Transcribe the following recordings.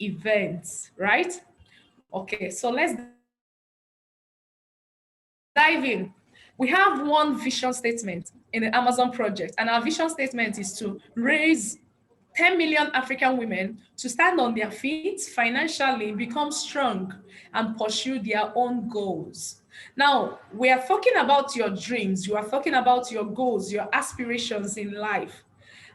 events, right? Okay, so let's dive in. We have one vision statement in the Amazon project, and our vision statement is to raise 10 million African women to stand on their feet financially, become strong, and pursue their own goals. Now, we are talking about your dreams, you are talking about your goals, your aspirations in life.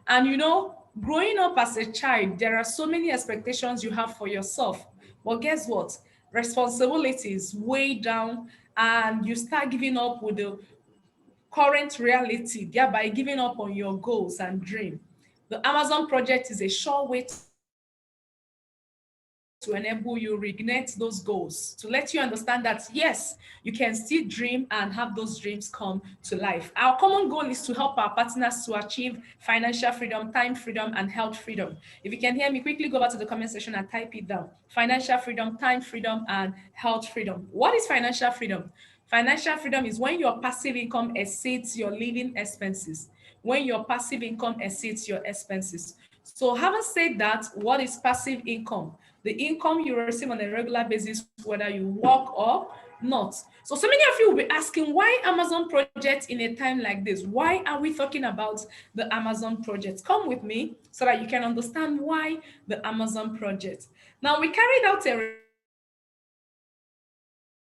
And you know, growing up as a child, there are so many expectations you have for yourself. But guess what? Responsibilities weigh down, and you start giving up with the current reality, thereby giving up on your goals and dream. The Amazon project is a sure way to enable you reignite those goals, to let you understand that yes, you can still dream and have those dreams come to life. Our common goal is to help our partners to achieve financial freedom, time freedom, and health freedom. If you can hear me, quickly go back to the comment section and type it down. Financial freedom, time freedom, and health freedom. What is financial freedom? Financial freedom is when your passive income exceeds your living expenses. When your passive income exceeds your expenses. So having said that, what is passive income? The income you receive on a regular basis, whether you work or not. So many of you will be asking, why Amazon project in a time like this? Why are we talking about the Amazon project? Come with me so that you can understand why the Amazon project. Now, we carried out a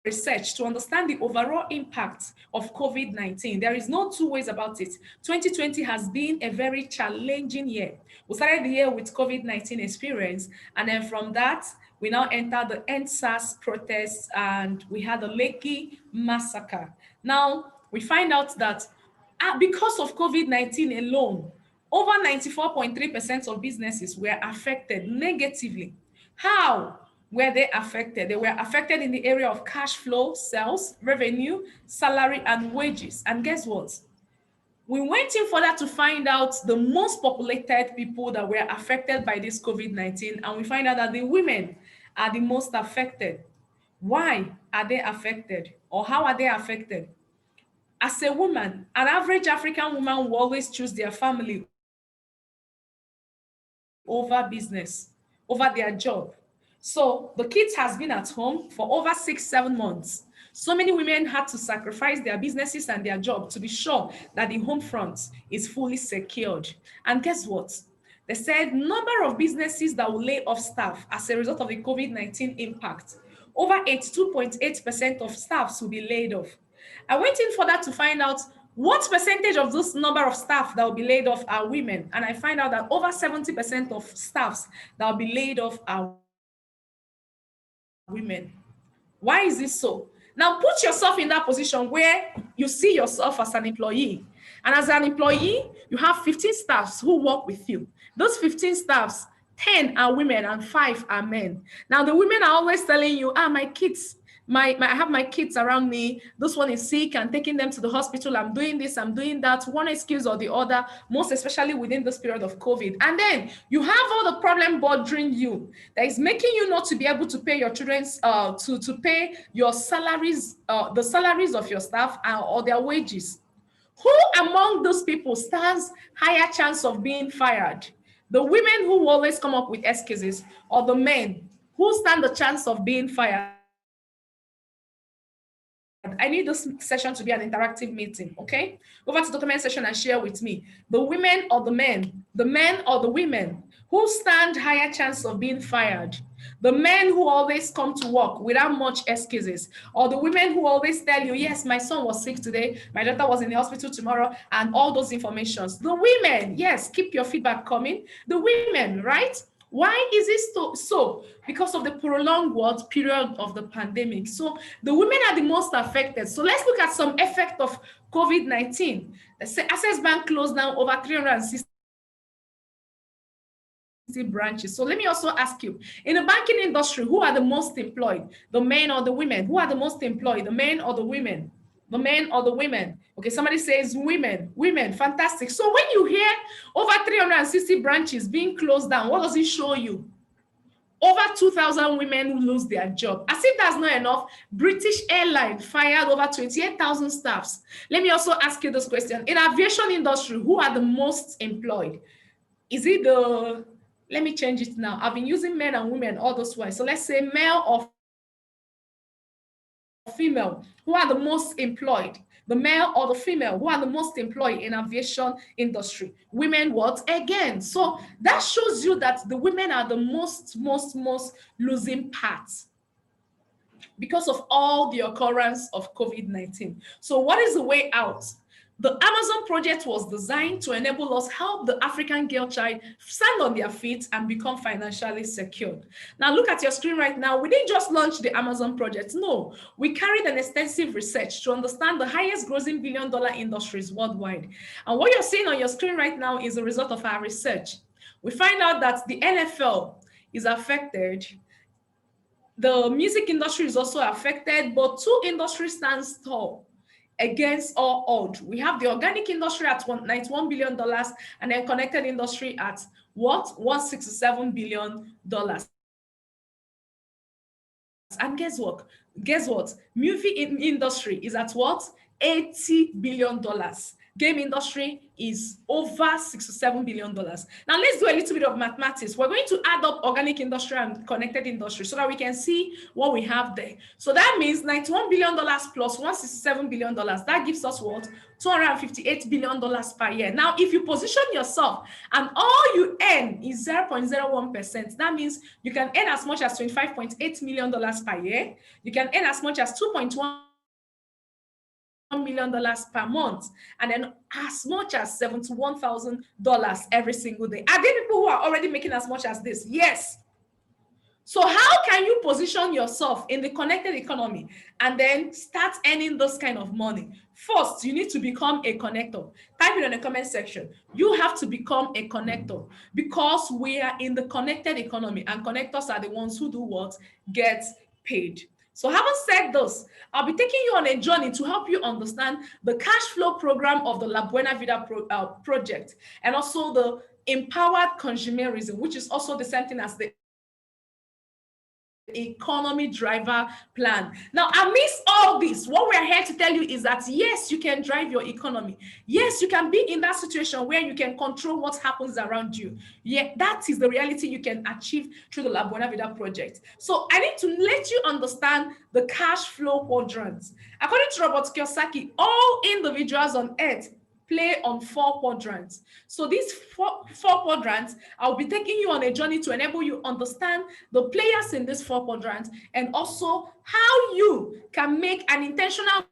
research to understand the overall impact of COVID-19. There is no two ways about it. 2020 has been a very challenging year. We started the year with COVID-19 experience, and then from that, we now enter the EndSARS protests, and we had the Lekki massacre. Now, we find out that because of COVID-19 alone, over 94.3% of businesses were affected negatively. How were they affected? They were affected in the area of cash flow, sales, revenue, salary, and wages. And guess what? We went in further to find out the most populated people that were affected by this COVID-19, and we find out that the women are the most affected. Why are they affected? Or how are they affected? As a woman, an average African woman will always choose their family over business, over their job. So the kids has been at home for over 6-7 months. So many women had to sacrifice their businesses and their job to be sure that the home front is fully secured. And guess what? They said number of businesses that will lay off staff as a result of the COVID-19 impact. Over 82.8% of staffs will be laid off. I went in further to find out what percentage of this number of staff that will be laid off are women. And I find out that over 70% of staffs that will be laid off are women. Why is this so? Now put yourself in that position where you see yourself as an employee. And as an employee, you have 15 staffs who work with you. Those 15 staffs, 10 are women and 5 are men. Now the women are always telling you, my kids, I have my kids around me. This one is sick and taking them to the hospital. I'm doing this, I'm doing that. One excuse or the other, most especially within this period of COVID. And then you have all the problem bothering you that is making you not to be able to pay your children's, to pay your salaries, the salaries of your staff or their wages. Who among those people stands higher chance of being fired? The women who always come up with excuses, or the men who stand the chance of being fired? I need this session to be an interactive meeting, okay? Go back to the comment section and share with me. The women or the men or the women who stand higher chance of being fired? The men who always come to work without much excuses, or the women who always tell you, yes, my son was sick today, my daughter was in the hospital tomorrow, and all those informations. The women, yes, keep your feedback coming. The women, right? Why is this so? Because of the prolonged period of the pandemic. So the women are the most affected. So let's look at some effect of COVID-19. Access Bank closed down over 360 branches. So let me also ask you, in the banking industry, who are the most employed? The men or the women? Who are the most employed? The men or the women? The men or the women? Okay, somebody says women. Women, fantastic. So when you hear over 360 branches being closed down, what does it show you? Over 2,000 women who lose their job. As if that's not enough, British Airlines fired over 28,000 staffs. Let me also ask you this question. In aviation industry, who are the most employed? Is it the Let me change it now. I've been using men and women all those ways. So let's say male or female who are the most employed, the male or the female who are the most employed in aviation industry. Women what? Again. So that shows you that the women are the most losing parts because of all the occurrence of COVID-19. So what is the way out? The Amazon project was designed to enable us help the African girl child stand on their feet and become financially secured. Now look at your screen right now. We didn't just launch the Amazon project. No, we carried an extensive research to understand the highest grossing billion-dollar industries worldwide. And what you're seeing on your screen right now is a result of our research. We find out that the NFL is affected. The music industry is also affected, but two industries stand tall against all odds. We have the organic industry at $91 billion and then connected industry at what? $167 billion. And guess what? Guess what? Movie industry is at what? $80 billion. Game industry is over $67 billion. Now let's do a little bit of mathematics. We're going to add up organic industry and connected industry so that we can see what we have there. So that means $91 billion plus $167 billion. That gives us what? $258 billion per year. Now, if you position yourself and all you earn is 0.01%, that means you can earn as much as $25.8 million per year. You can earn as much as $2.1 million per month, and then as much as $71,000 every single day. Are there people who are already making as much as this? Yes. So how can you position yourself in the connected economy and then start earning this kind of money? First, you need to become a connector. Type it in the comment section. You have to become a connector because we are in the connected economy, and connectors are the ones who do what? Get paid. So having said this, I'll be taking you on a journey to help you understand the cash flow program of the LaBuenaVida Project, and also the empowered consumerism, which is also the same thing as the economy driver plan. Now, amidst all this, what we're here to tell you is that yes, you can drive your economy. Yes, you can be in that situation where you can control what happens around you. Yeah, that is the reality you can achieve through the LaBuenaVida Project. So I need to let you understand the cash flow quadrants. According to Robert Kiyosaki, all individuals on earth play on 4 quadrants. So these four quadrants, I'll be taking you on a journey to enable you understand the players in this 4 quadrants and also how you can make an intentional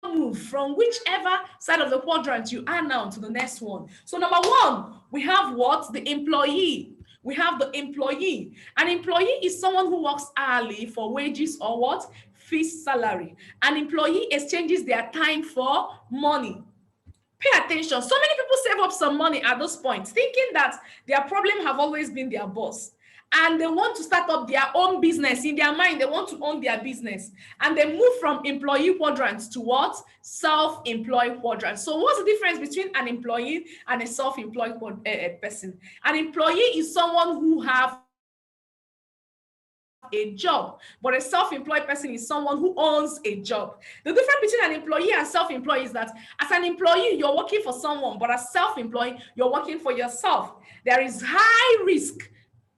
move from whichever side of the quadrant you are now to the next one. So number 1, we have what? The employee. We have the employee. An employee is someone who works hourly for wages or what? Fixed salary. An employee exchanges their time for money. Pay attention. So many people save up some money at this point, thinking that their problem have always been their boss. And they want to start up their own business. In their mind, they want to own their business. And they move from employee quadrants to what? Self-employed quadrants. So what's the difference between an employee and a self-employed person? An employee is someone who have a job, but a self-employed person is someone who owns a job. The difference between an employee and self-employed is that as an employee, you're working for someone, but as self-employed, you're working for yourself. There is high risk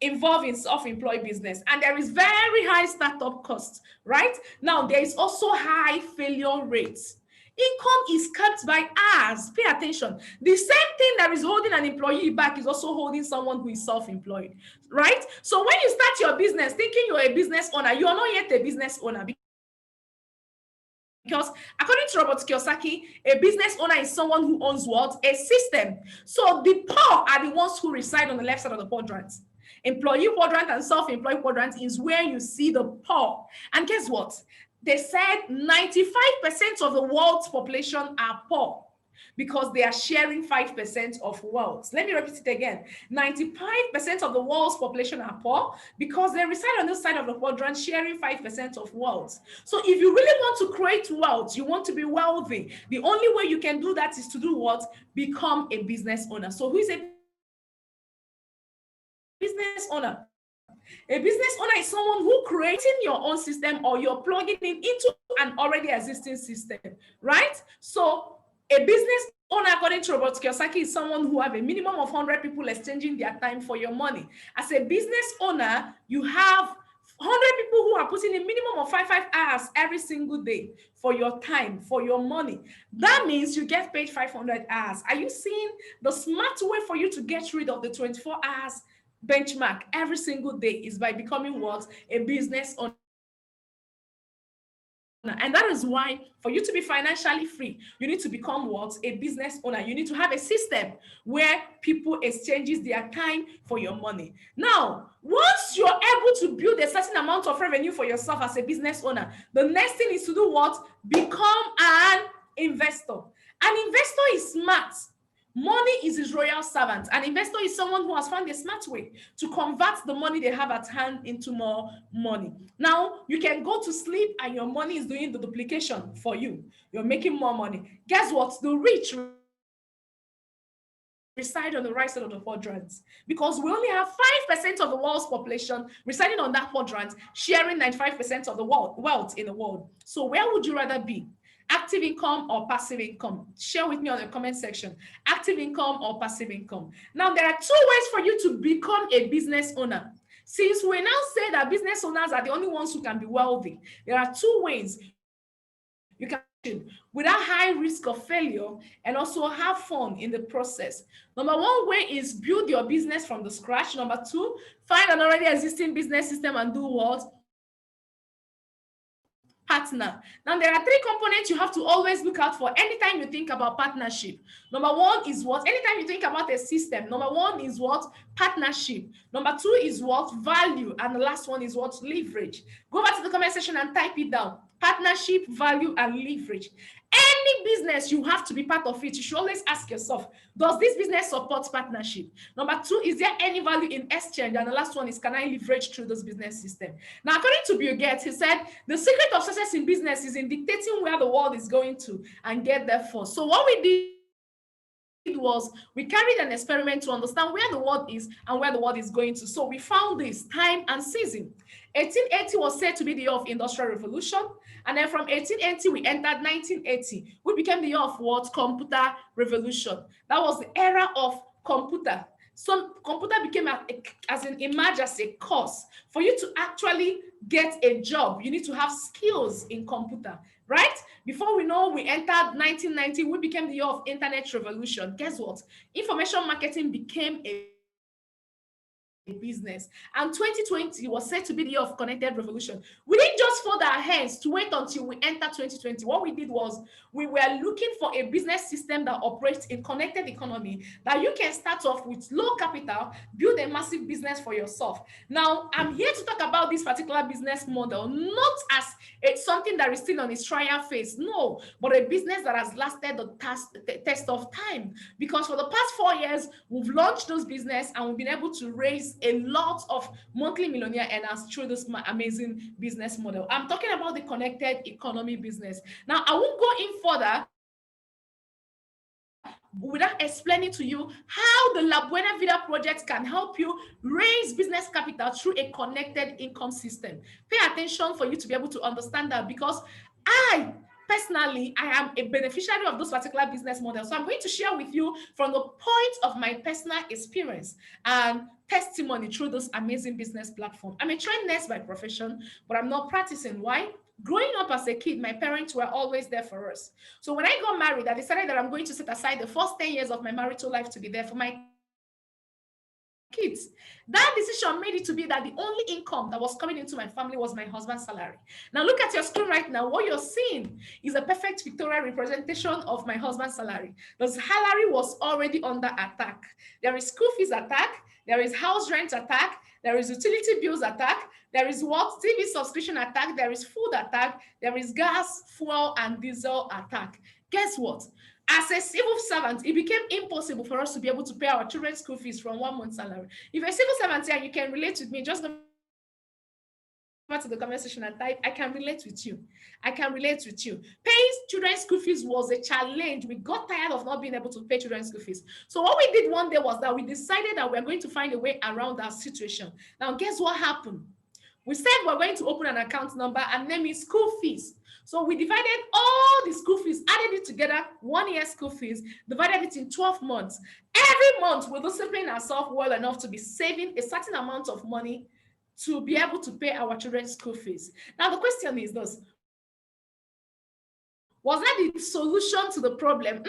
involved in self-employed business, and there is very high startup costs, right? Now, there is also high failure rates. Income is kept by us. Pay attention. The same thing that is holding an employee back is also holding someone who is self-employed, right? So when you start your business thinking you're a business owner, you are not yet a business owner, because according to Robert Kiyosaki, a business owner is someone who owns what? A system. So the poor are the ones who reside on the left side of the quadrant. Employee quadrant and self-employed quadrant is where you see the poor. And guess what? They said 95% of the world's population are poor because they are sharing 5% of wealth. Let me repeat it again. 95% of the world's population are poor because they reside on this side of the quadrant sharing 5% of wealth. So if you really want to create wealth, you want to be wealthy, the only way you can do that is to do what? Become a business owner. So who is a business owner? A business owner is someone who creating your own system or you're plugging in into an already existing system, right? So a business owner, according to Robert Kiyosaki, is someone who have a minimum of 100 people exchanging their time for your money. As a business owner, you have 100 people who are putting a minimum of 5 hours every single day for your time, for your money. That means you get paid 500 hours. Are you seeing the smart way for you to get rid of the 24 hours benchmark every single day is by becoming what? A business owner. And that is why, for you to be financially free, you need to become what? A business owner. You need to have a system where people exchanges their time for your money. Now, once you're able to build a certain amount of revenue for yourself as a business owner, the next thing is to do what? Become an investor. An investor is smart. Money is his royal servant. An investor is someone who has found a smart way to convert the money they have at hand into more money. Now, you can go to sleep and your money is doing the duplication for you. You're making more money. Guess what? The rich reside on the right side of the quadrants, because we only have 5% of the world's population residing on that quadrant, sharing 95% of the wealth in the world. So where would you rather be? Active income or passive income? Share with me on the comment section. Active income or passive income? Now, there are two ways for you to become a business owner. Since we now say that business owners are the only ones who can be wealthy, there are two ways you can without high risk of failure and also have fun in the process. Number one way is build your business from the scratch. Number two, find an already existing business system and do what? Partner. Now, there are three components you have to always look out for anytime you think about partnership. Number one is what? Anytime you think about a system, number one is what? Partnership. Number two is what? Value. And the last one is what? Leverage. Go back to the comment section and type it down. Partnership, value, and leverage. Any business, you have to be part of it. You should always ask yourself, does this business support partnership? Number two, is there any value in exchange? And the last one is, can I leverage through this business system? Now, according to Bill Gates, he said, the secret of success in business is in dictating where the world is going to and get there first. So what we did was we carried an experiment to understand where the world is and where the world is going to. So we found this time and season. 1880 was said to be the year of industrial revolution, and then from 1880 we entered 1980. We became the year of what? Computer revolution. That was the era of computer. So computer became emerged as a course. For you to actually get a job, you need to have skills in computer, right? Before we know, we entered 1990, we became the year of internet revolution. Guess what? Information marketing became a business, and 2020 was said to be the year of connected revolution. We didn't just fold our hands to wait until we enter 2020. What we did was we were looking for a business system that operates in connected economy, that you can start off with low capital, build a massive business for yourself. Now, I'm here to talk about this particular business model, not as it's something that is still on its trial phase, no, but a business that has lasted the test of time. Because for the past 4 years, we've launched those business and we've been able to raise a lot of monthly millionaire earners through this amazing business model. I'm talking about the connected economy business. Now, I won't go in further without explaining to you how the LaBuenaVida Project can help you raise business capital through a connected income system. Pay attention for you to be able to understand that, because personally, I am a beneficiary of those particular business models. So I'm going to share with you from the point of my personal experience and testimony through this amazing business platform. I'm a trained nurse by profession, but I'm not practicing. Why? Growing up as a kid, my parents were always there for us. So when I got married, I decided that I'm going to set aside the first 10 years of my marital life to be there for my kids. That decision made it to be that the only income that was coming into my family was my husband's salary. Now look at your screen right now. What you're seeing is a perfect pictorial representation of my husband's salary. The salary was already under attack. There is school fees attack, there is house rent attack, there is utility bills attack, there is what? TV subscription attack, there is food attack, there is gas, fuel, and diesel attack. Guess what? As a civil servant, it became impossible for us to be able to pay our children's school fees from 1 month's salary. If you're a civil servant here, you can relate with me, just go to the comment section and type, I can relate with you. I can relate with you. Paying children's school fees was a challenge. We got tired of not being able to pay children's school fees. So what we did one day was that we decided that we're going to find a way around that situation. Now, guess what happened? We said we're going to open an account number and name it school fees. So we divided all the school fees, added it together, 1 year school fees, divided it in 12 months. Every month, we discipline ourselves well enough to be saving a certain amount of money to be able to pay our children's school fees. Now, the question is this: was that the solution to the problem?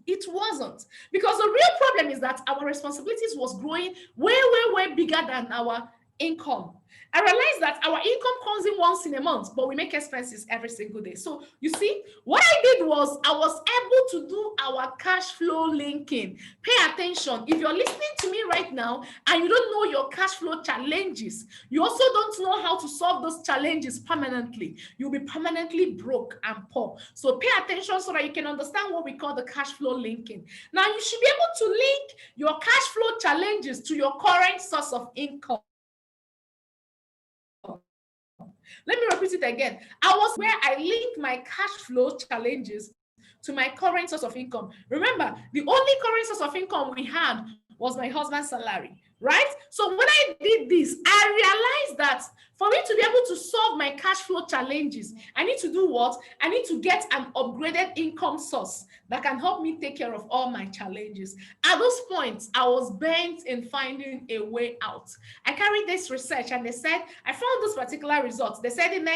It wasn't. Because the real problem is that our responsibilities was growing way bigger than our income. I realized that our income comes in once in a month, but we make expenses every single day. So you see, what I did was I was able to do our cash flow linking. Pay attention. If you're listening to me right now and you don't know your cash flow challenges, you also don't know how to solve those challenges permanently, you'll be permanently broke and poor. So pay attention so that you can understand what we call the cash flow linking. Now, you should be able to link your cash flow challenges to your current source of income. Let me repeat it again. I was where I linked my cash flow challenges to my current source of income. Remember, the only current source of income we had was my husband's salary, right? So when I did this, I realized that for me to be able to solve my cash flow challenges, I need to do what? I need to get an upgraded income source that can help me take care of all my challenges. At those points, I was bent in finding a way out. I carried this research and they said, I found this particular results. They said in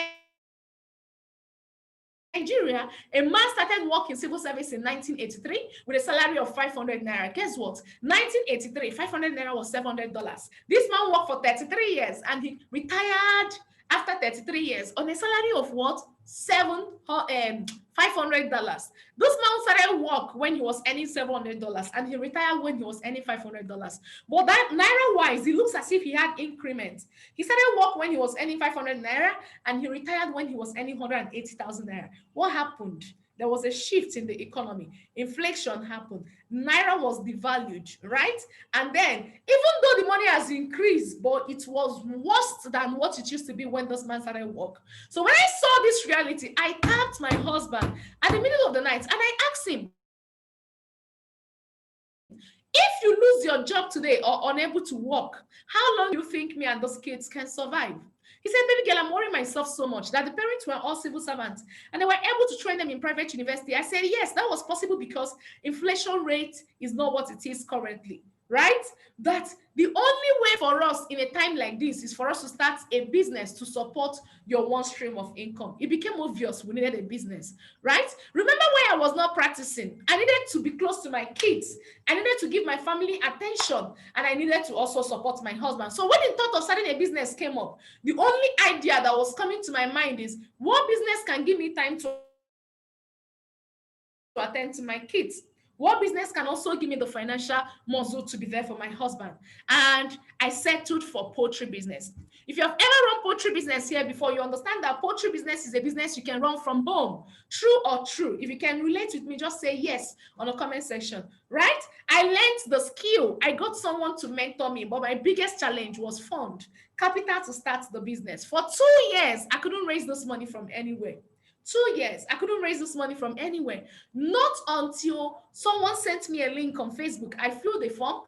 Nigeria, a man started work in civil service in 1983 with a salary of 500 naira. Guess what? 1983, 500 naira was $700. This man worked for 33 years and he retired after 33 years on a salary of what? $500. This man started work when he was earning $700 and he retired when he was earning $500. But that naira wise, it looks as if he had increments. He started work when he was earning 500 naira and he retired when he was earning 180,000 naira. What happened? There was a shift in the economy. Inflation happened. Naira was devalued, right? And then, even though the money has increased, but it was worse than what it used to be when this man started work. So when I saw this reality, I tapped my husband at the middle of the night and I asked him, if you lose your job today or unable to work, how long do you think me and those kids can survive? He said, baby girl, I'm worrying myself so much that the parents were all civil servants and they were able to train them in private university. I said, yes, that was possible because inflation rate is not what it is currently, right? That the only way for us in a time like this is for us to start a business to support your one stream of income. It became obvious we needed a business, right? Remember when I was not practicing, I needed to be close to my kids. I needed to give my family attention and I needed to also support my husband. So when the thought of starting a business came up, the only idea that was coming to my mind is what business can give me time to attend to my kids? What business can also give me the financial muscle to be there for my husband? And I settled for poultry business. If you have ever run poultry business here before, you understand that poultry business is a business you can run from home. True or true? If you can relate with me, just say yes on the comment section, right? I learned the skill. I got someone to mentor me, but my biggest challenge was fund, capital to start the business. For 2 years, I couldn't raise this money from anywhere. 2 years, I couldn't raise this money from anywhere. Not until someone sent me a link on Facebook. I filled the form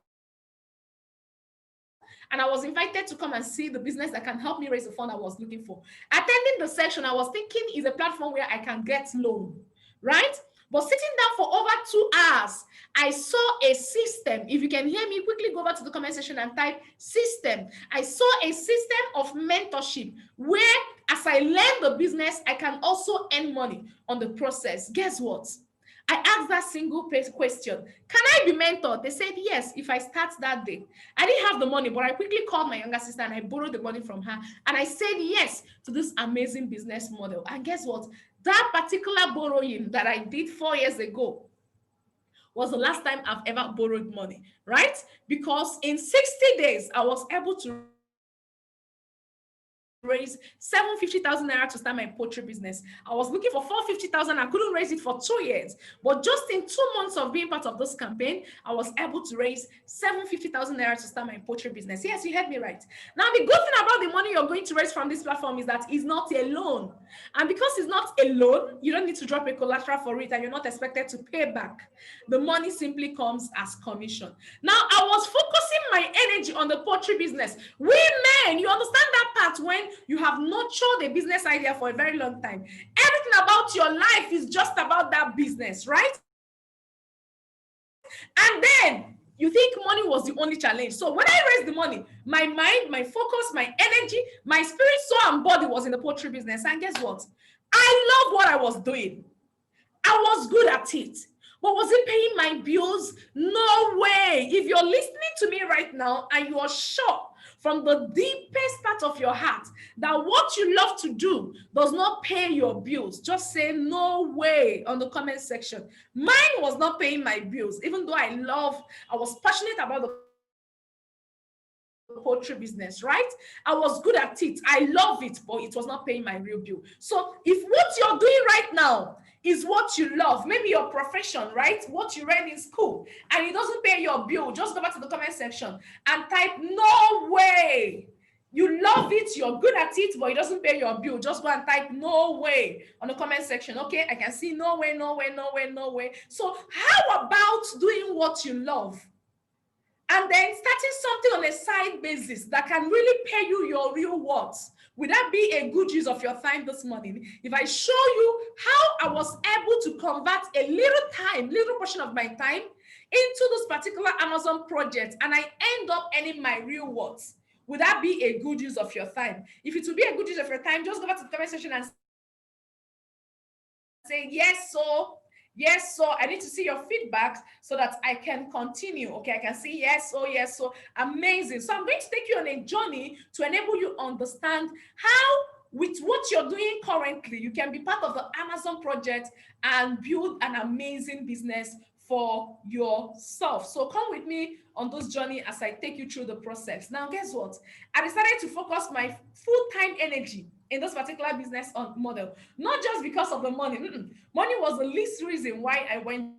and I was invited to come and see the business that can help me raise the fund I was looking for. Attending the session, I was thinking is a platform where I can get loan, right? But sitting down for over 2 hours, I saw a system. If you can hear me, quickly go over to the comment section and type system. I saw a system of mentorship where as I learn the business, I can also earn money on the process. Guess what? I asked that single question. Can I be mentored? They said yes, if I start that day. I didn't have the money, but I quickly called my younger sister and I borrowed the money from her. And I said yes to this amazing business model. And guess what? That particular borrowing that I did 4 years ago was the last time I've ever borrowed money, right? Because in 60 days, I was able to raise 750,000 naira to start my poultry business. I was looking for 450,000. I couldn't raise it for 2 years. But just in 2 months of being part of this campaign, I was able to raise 750,000 naira to start my poultry business. Yes, you heard me right. Now, the good thing about the money you're going to raise from this platform is that it's not a loan. And because it's not a loan, you don't need to drop a collateral for it and you're not expected to pay back. The money simply comes as commission. Now, I was focusing my energy on the poultry business. Women, you understand that part when you have nurtured a business idea for a very long time. Everything about your life is just about that business, right? And then you think money was the only challenge. So when I raised the money, my mind, my focus, my energy, my spirit, soul, and body was in the poultry business. And guess what? I love what I was doing. I was good at it. But was it paying my bills? No way. If you're listening to me right now and you are sure from the deepest part of your heart that what you love to do does not pay your bills, just say no way on the comment section. Mine was not paying my bills, even though I was passionate about the poultry business, right? I was good at it. I love it, but it was not paying my real bill. So if what you're doing right now is what you love, maybe your profession, right? What you read in school, and it doesn't pay your bill, just go back to the comment section and type no way. You love it, you're good at it, but it doesn't pay your bill. Just go and type no way on the comment section. Okay, I can see no way, no way, no way, no way. So how about doing what you love? And then starting something on a side basis that can really pay you your real worth. Would that be a good use of your time this morning? If I show you how I was able to convert a little portion of my time into this particular Amazon project, and I end up earning my real worth, would that be a good use of your time? If it would be a good use of your time, just go back to the comment section and say yes, so yes, so I need to see your feedback so that I can continue. Okay, I can see yes, so amazing. So I'm going to take you on a journey to enable you understand how, with what you're doing currently, you can be part of the Amazon project and build an amazing business for yourself. So come with me on this journey as I take you through the process. Now, guess what? I decided to focus my full-time energy in this particular business model, not just because of the money. Money was the least reason why I went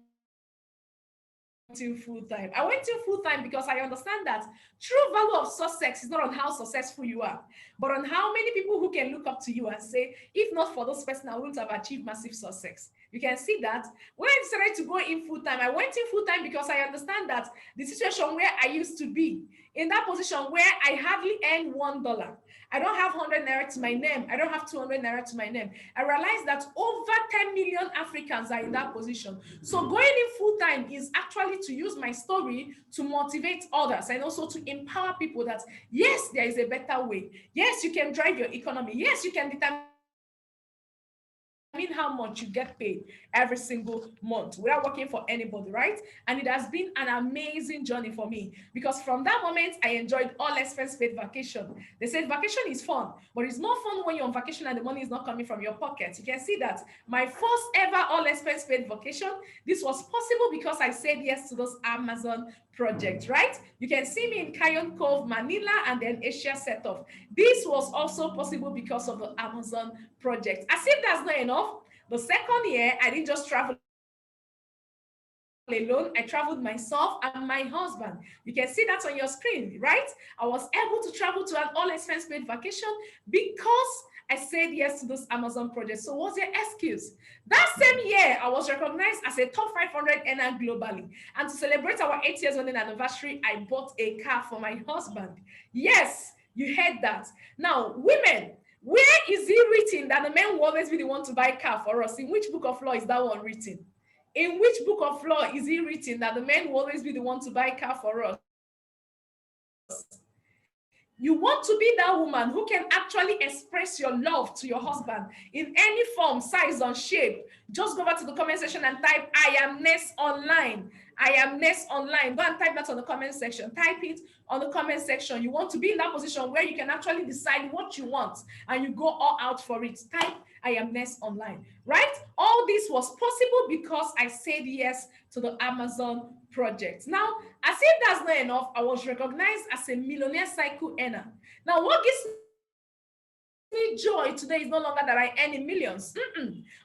to full-time. I went to full-time because I understand that true value of success is not on how successful you are, but on how many people who can look up to you and say, if not for this person, I wouldn't have achieved massive success. You can see that when I decided to go in full-time, I went in full-time because I understand that the situation where I used to be, in that position where I hardly earn $1, I don't have 100 naira to my name. I don't have 200 naira to my name. I realized that over 10 million Africans are in that position. So going in full-time is actually to use my story to motivate others and also to empower people that, yes, there is a better way. Yes, you can drive your economy. Yes, you can determine how much you get paid every single month without working for anybody, right? And it has been an amazing journey for me because from that moment, I enjoyed all expense paid vacation. They said vacation is fun, but it's more fun when you're on vacation and the money is not coming from your pocket. You can see that my first ever all expense paid vacation, this was possible because I said yes to this Amazon project, right? You can see me in Cayon Cove, Manila, and then Asia setup. This was also possible because of the Amazon project. As if that's not enough, the second year, I didn't just travel alone. I traveled myself and my husband. You can see that on your screen, right? I was able to travel to an all expense paid vacation because I said yes to this Amazon project. So what's your excuse? That same year, I was recognized as a top 500 earner globally. And to celebrate our 8 years wedding anniversary, I bought a car for my husband. Yes, you heard that. Now, women, where is it written that the men will always be the one to buy a car for us? In which book of law is that one written? In which book of law is it written that the men will always be the one to buy a car for us? You want to be that woman who can actually express your love to your husband in any form, size, or shape. Just go back to the comment section and type, I am next online. I am next online. Go and type that on the comment section. Type it on the comment section. You want to be in that position where you can actually decide what you want and you go all out for it. Type, I am next online, right? All this was possible because I said yes to the Amazon project. Now, as if that's not enough, I was recognized as a millionaire cycle earner. Now, what gives me joy today is no longer that I earn in millions,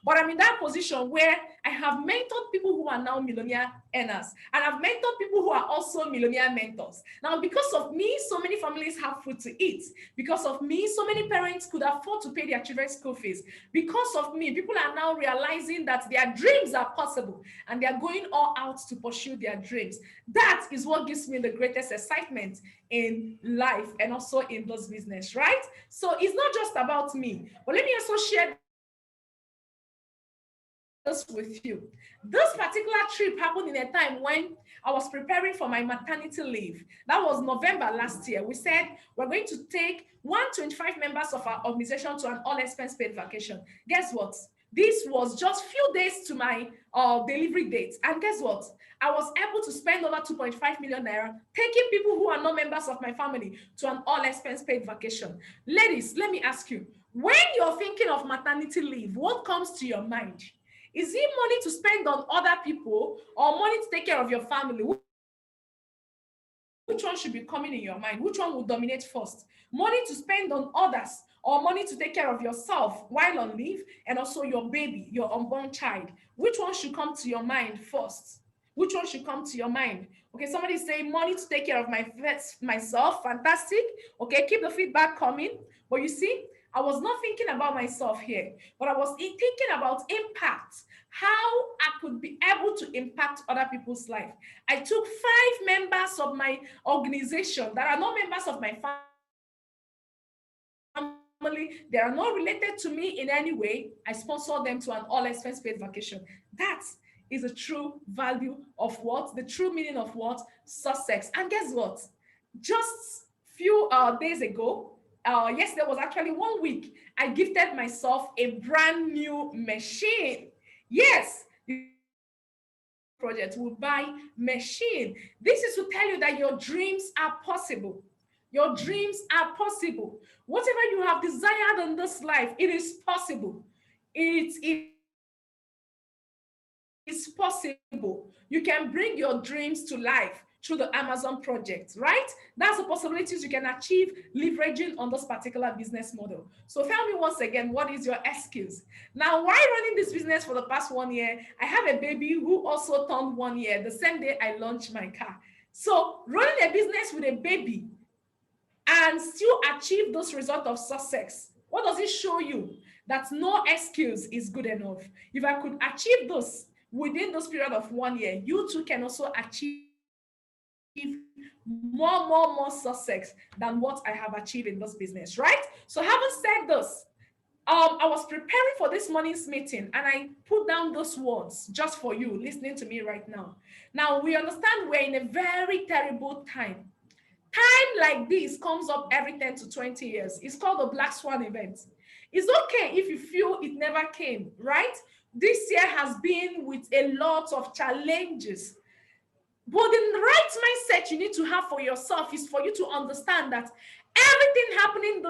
but I'm in that position where I have mentored people who are now millionaire earners, and I've mentored people who are also millionaire mentors. Now, because of me, so many families have food to eat. Because of me, so many parents could afford to pay their children's school fees. Because of me, people are now realizing that their dreams are possible, and they are going all out to pursue their dreams. That is what gives me the greatest excitement in life and also in this business, right? So it's not just about me, but let me also share this with you. This particular trip happened in a time when I was preparing for my maternity leave. That was November last year. We said we're going to take 125 members of our organization to an all expense paid vacation. Guess what? This was just few days to my delivery date. And guess what? I was able to spend over 2.5 million naira taking people who are not members of my family to an all expense paid vacation. Ladies, let me ask you, when you're thinking of maternity leave, what comes to your mind? Is it money to spend on other people or money to take care of your family? Which one should be coming in your mind? Which one will dominate first? Money to spend on others or money to take care of yourself while on leave and also your baby, your unborn child? Which one should come to your mind first? Which one should come to your mind? Okay, somebody say money to take care of myself. Fantastic. Okay, keep the feedback coming. But you see, I was not thinking about myself here, but I was thinking about impact, how I could be able to impact other people's life. I took 5 members of my organization that are not members of my family, they are not related to me in any way. I sponsored them to an all expense paid vacation. That is a true value of what? The true meaning of what? Success. And guess what? Just few days ago, yesterday was actually 1 week, I gifted myself a brand new machine. Yes, project will buy machine. This is to tell you that your dreams are possible. Your dreams are possible. Whatever you have desired in this life, it is possible. It is possible. You can bring your dreams to life through the Amazon project, right? That's the possibilities you can achieve leveraging on this particular business model. So tell me once again, what is your excuse? Now, while running this business for the past 1 year, I have a baby who also turned 1 year the same day I launched my car. So running a business with a baby and still achieve those results of success, what does it show you? That no excuse is good enough. If I could achieve this within this period of 1 year, you too can also achieve more success than what I have achieved in this business, right? So having said this, I was preparing for this morning's meeting and I put down those words just for you listening to me right now. Now, we understand we're in a very terrible time. Time like this comes up every 10 to 20 years. It's called the Black Swan event. It's okay if you feel it never came, right? This year has been with a lot of challenges. But the right mindset you need to have for yourself is for you to understand that everything happening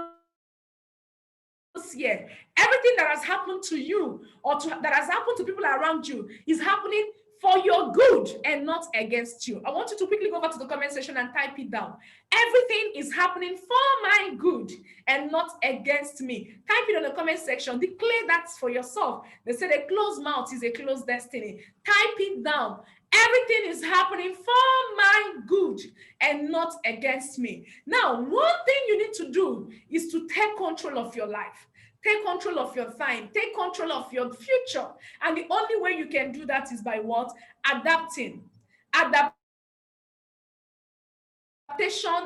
this year, everything that has happened to you or that has happened to people around you is happening for your good and not against you. I want you to quickly go over to the comment section and type it down. Everything is happening for my good and not against me. Type it in the comment section. Declare that for yourself. They said a closed mouth is a closed destiny. Type it down. Everything is happening for my good and not against me. Now, one thing you need to do is to take control of your life. Take control of your time. Take control of your future. And the only way you can do that is by what? Adapting. Adaptation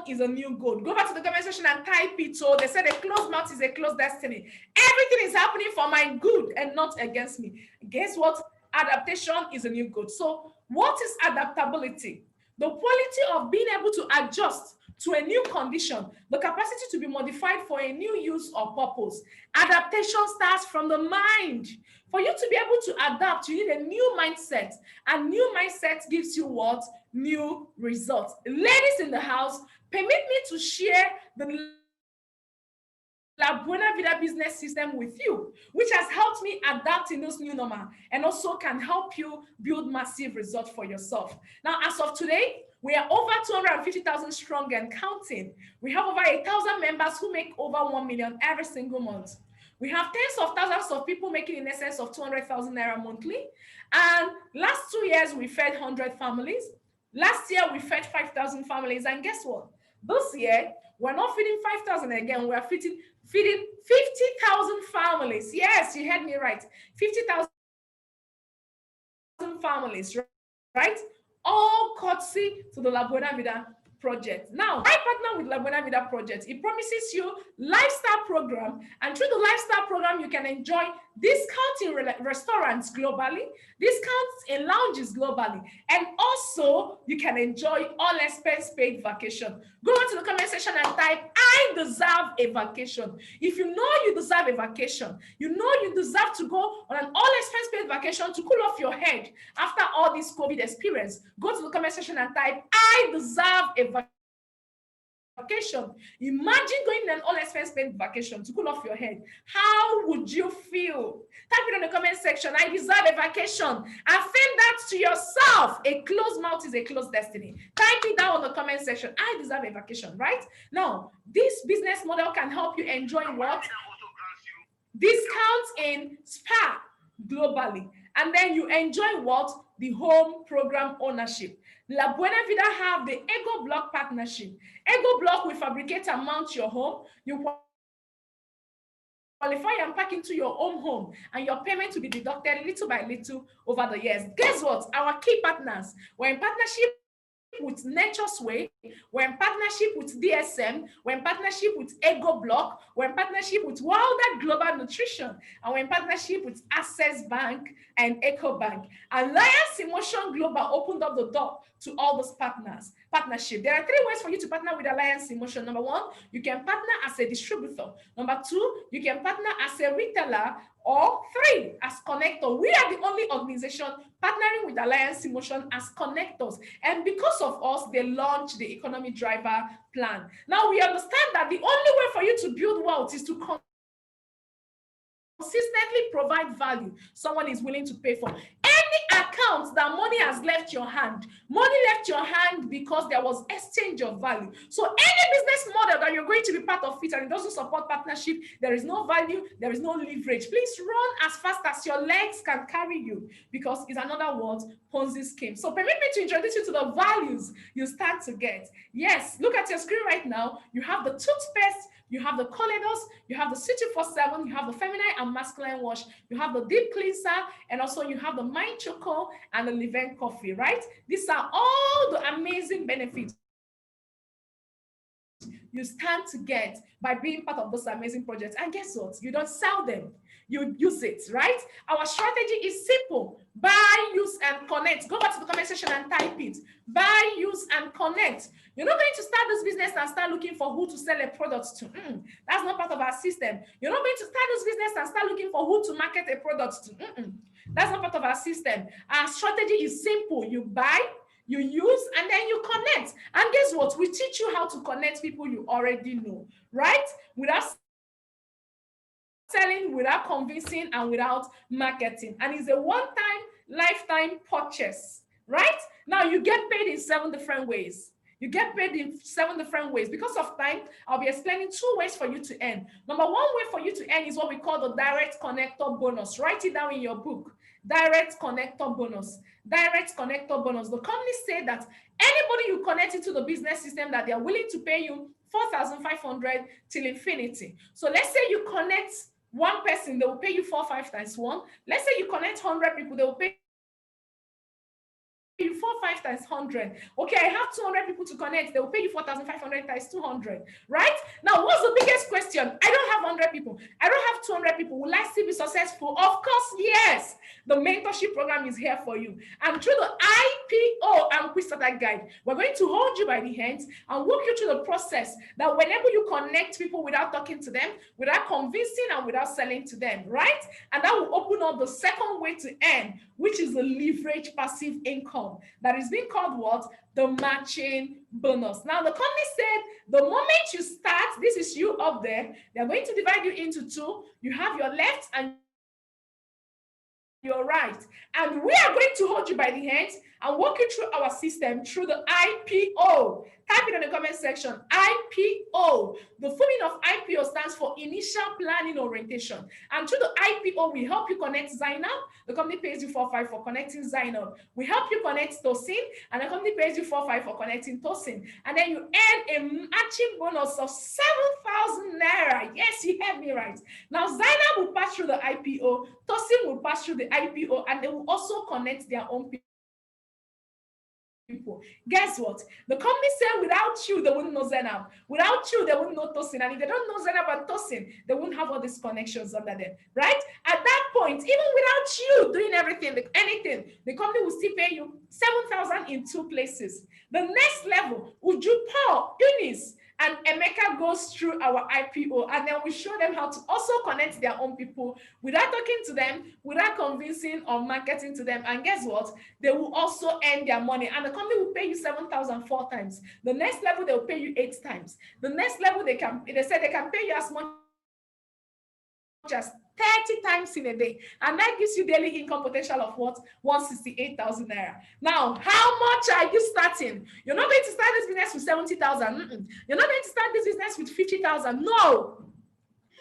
is a new goal. Go back to the comment section and type it. So they said a closed mouth is a closed destiny. Everything is happening for my good and not against me. Guess what? Adaptation is a new goal. So what is adaptability? The quality of being able to adjust to a new condition, the capacity to be modified for a new use or purpose. Adaptation starts from the mind. For you to be able to adapt, you need a new mindset. And new mindset gives you what? New results. Ladies in the house, permit me to share the Buena Vida business system with you, which has helped me adapt in this new normal and also can help you build massive results for yourself. Now, as of today, we are over 250,000 strong and counting. We have over 1,000 members who make over 1 million every single month. We have tens of thousands of people making in excess of 200,000 naira monthly. And last 2 years, we fed 100 families. Last year, we fed 5,000 families. And guess what? This year, we're not feeding 5,000 again. We're feeding 50,000 families. Yes, you heard me right. 50,000 families, right? All courtesy to the LaBuenaVida Project. Now, I partner with Buena Vida Project. It promises you lifestyle program, and through the lifestyle program, you can enjoy discounts in restaurants globally, discounts in lounges globally, and also you can enjoy all expense paid vacation. Go to the comment section and type, I deserve a vacation. If you know you deserve a vacation, you know you deserve to go on an all expense paid vacation to cool off your head after all this COVID experience, go to the comment section and type, I deserve a vacation. Imagine going on an all expense paid vacation to cool off your head. How would you feel? Type it in the comment section. I deserve a vacation. Affirm that to yourself. A closed mouth is a closed destiny. Type it down in the comment section. I deserve a vacation, right? Now, this business model can help you enjoy what? Discounts in spa globally. And then you enjoy what? The home program ownership. LaBuenaVida have the Ego Block partnership. Ego Block will fabricate and mount your home. You qualify and pack into your own home, and your payment will be deducted little by little over the years. Guess what? Our key partners were in partnership with Nature's Way, we're in partnership with DSM, we're in partnership with Ego Block, we're in partnership with Wilder Global Nutrition, and we're in partnership with Access Bank and Eco Bank. Alliance Emotion Global opened up the door to all those partnership. There are 3 ways for you to partner with Alliance Emotion. Number 1, you can partner as a distributor. Number 2, you can partner as a retailer. Or 3, as connector. We are the only organization partnering with Alliance Emotion as connectors. And because of us, they launched the Economy Driver Plan. Now, we understand that the only way for you to build wealth is to consistently provide value someone is willing to pay for. Any account that money has left your hand, money left your hand because there was exchange of value. So any business model that you're going to be part of it and it doesn't support partnership, there is no value, there is no leverage. Please run as fast as your legs can carry you, because it's another word, Ponzi scheme. So permit me to introduce you to the values you start to get. Yes, look at your screen right now. You have the toothpaste, you have the Collateral, you have the City 47, you have the feminine and masculine wash, you have the deep cleanser, and also you have the Mind Choco and the Live Coffee, right? These are all the amazing benefits you stand to get by being part of those amazing projects. And guess what? You don't sell them, you use it, right? Our strategy is simple: buy, use, and connect. Go back to the comment section and type it. Buy, use, and connect. You're not going to start this business and start looking for who to sell a product to. That's not part of our system. You're not going to start this business and start looking for who to market a product to. That's not part of our system. Our strategy is simple: you buy, you use, and then you connect. And guess what? We teach you how to connect people you already know, right? Without selling, without convincing, and without marketing. And it's a one-time, lifetime purchase, right? Now, you get paid in 7 different ways. You get paid in 7 different ways. Because of time, I'll be explaining 2 ways for you to earn. Number 1 way for you to earn is what we call the direct connector bonus. Write it down in your book. Direct connector bonus. Direct connector bonus. The company said that anybody you connect into the business system, that they are willing to pay you 4,500 till infinity. So let's say you connect 1 person, they will pay you 4-5 times 1. Let's say you connect 100 people, they will pay you 4-5 times 100. Okay, I have 200 people to connect. They will pay you 4,500 times 200, right? Now, what's the biggest question? I don't have 100 people. I don't have 200 people. Will I still be successful? Of course, yes. The mentorship program is here for you. And through the IPO and Quick Starter Guide, we're going to hold you by the hands and walk you through the process that whenever you connect people without talking to them, without convincing, and without selling to them, right? And that will open up the second way to earn, which is the leverage passive income. That is being called what? The matching bonus. Now, the company said the moment you start, this is you up there, they're going to divide you into 2. You have your left and your right. And we are going to hold you by the hands and walk you through our system through the IPO. Type it in the comment section. IPO. The full meaning of IPO stands for Initial Planning Orientation. And through the IPO, we help you connect Zainab. The company pays you 4-5 for connecting Zainab. We help you connect Tosin, and the company pays you 4-5 for connecting Tosin. And then you earn a matching bonus of 7,000 naira. Yes, you heard me right. Now, Zainab will pass through the IPO. Tosin will pass through the IPO, and they will also connect their own people people. Guess what? The company said without you, they wouldn't know Zenab. Without you, they wouldn't know Tosin. And if they don't know Zenab and Tosin, they wouldn't have all these connections under them, right? At that point, even without you doing everything, anything, the company will still pay you 7,000 in 2 places. The next level, Uju, Paul, Eunice, and Emeka goes through our IPO, and then we show them how to also connect their own people without talking to them, without convincing or marketing to them. And guess what? They will also earn their money, and the company will pay you 7,000 4 times. The next level, they will pay you 8 times. The next level, they said they can pay you as much as 30 times in a day, and that gives you daily income potential of what? 168,000 naira. Now, how much are you starting? You're not going to start this business with 70,000. You're not going to start this business with 50,000. No,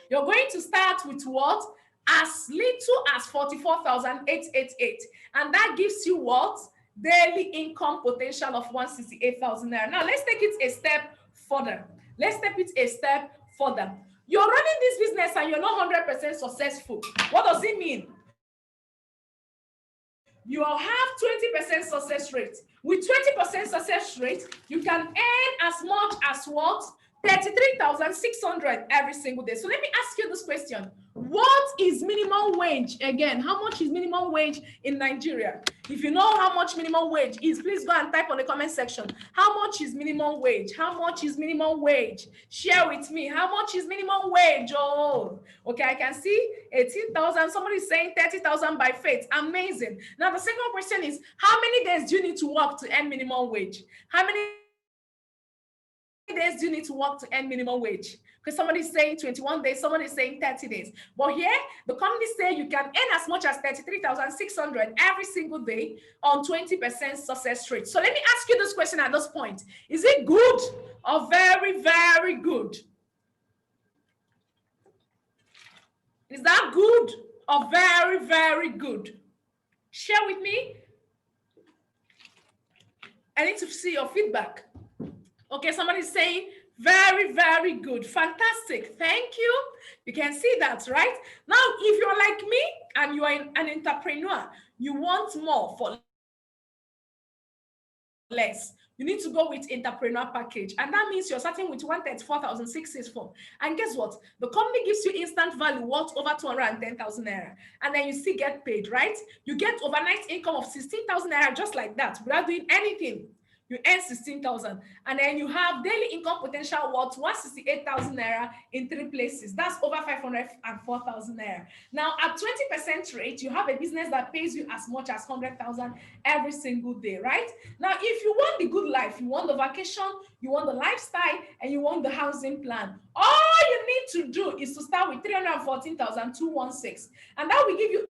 you're going to start with what? As little as 44,888, and that gives you what? Daily income potential of 168,000 naira. Now, let's take it a step further. You're running this business and you're not 100% successful. What does it mean? You have 20% success rate. With 20% success rate, you can earn as much as what? 33,600 every single day. So let me ask you this question. What is minimum wage? Again, how much is minimum wage in Nigeria? If you know how much minimum wage is, please go and type on the comment section. How much is minimum wage? How much is minimum wage? Share with me. How much is minimum wage? Oh, okay, I can see 18,000. Somebody is saying 30,000 by faith. Amazing. Now, the second question is, how many days do you need to work to earn minimum wage? How many days do you need to work to earn minimum wage? Because somebody is saying 21 days, somebody is saying 30 days. But here, the company say you can earn as much as 33,600 every single day on 20% success rate. So let me ask you this question at this point. Is it good or very, very good? Is that good or very, very good? Share with me. I need to see your feedback. Okay, somebody's saying very, very good. Fantastic. Thank you. You can see that, right? Now, if you're like me and you are an entrepreneur, you want more for less. You need to go with entrepreneur package, and that means you're starting with 134,664. And guess what? The company gives you instant value worth over 210,000 naira, and then you still get paid, right? You get overnight income of 16,000 naira just like that without doing anything. You earn 16,000, and then you have daily income potential worth 168,000 naira in 3 places. That's over 504,000 naira. Now, at 20% rate, you have a business that pays you as much as 100,000 every single day, right? Now, if you want the good life, you want the vacation, you want the lifestyle, and you want the housing plan, all you need to do is to start with 314,216, and that will give you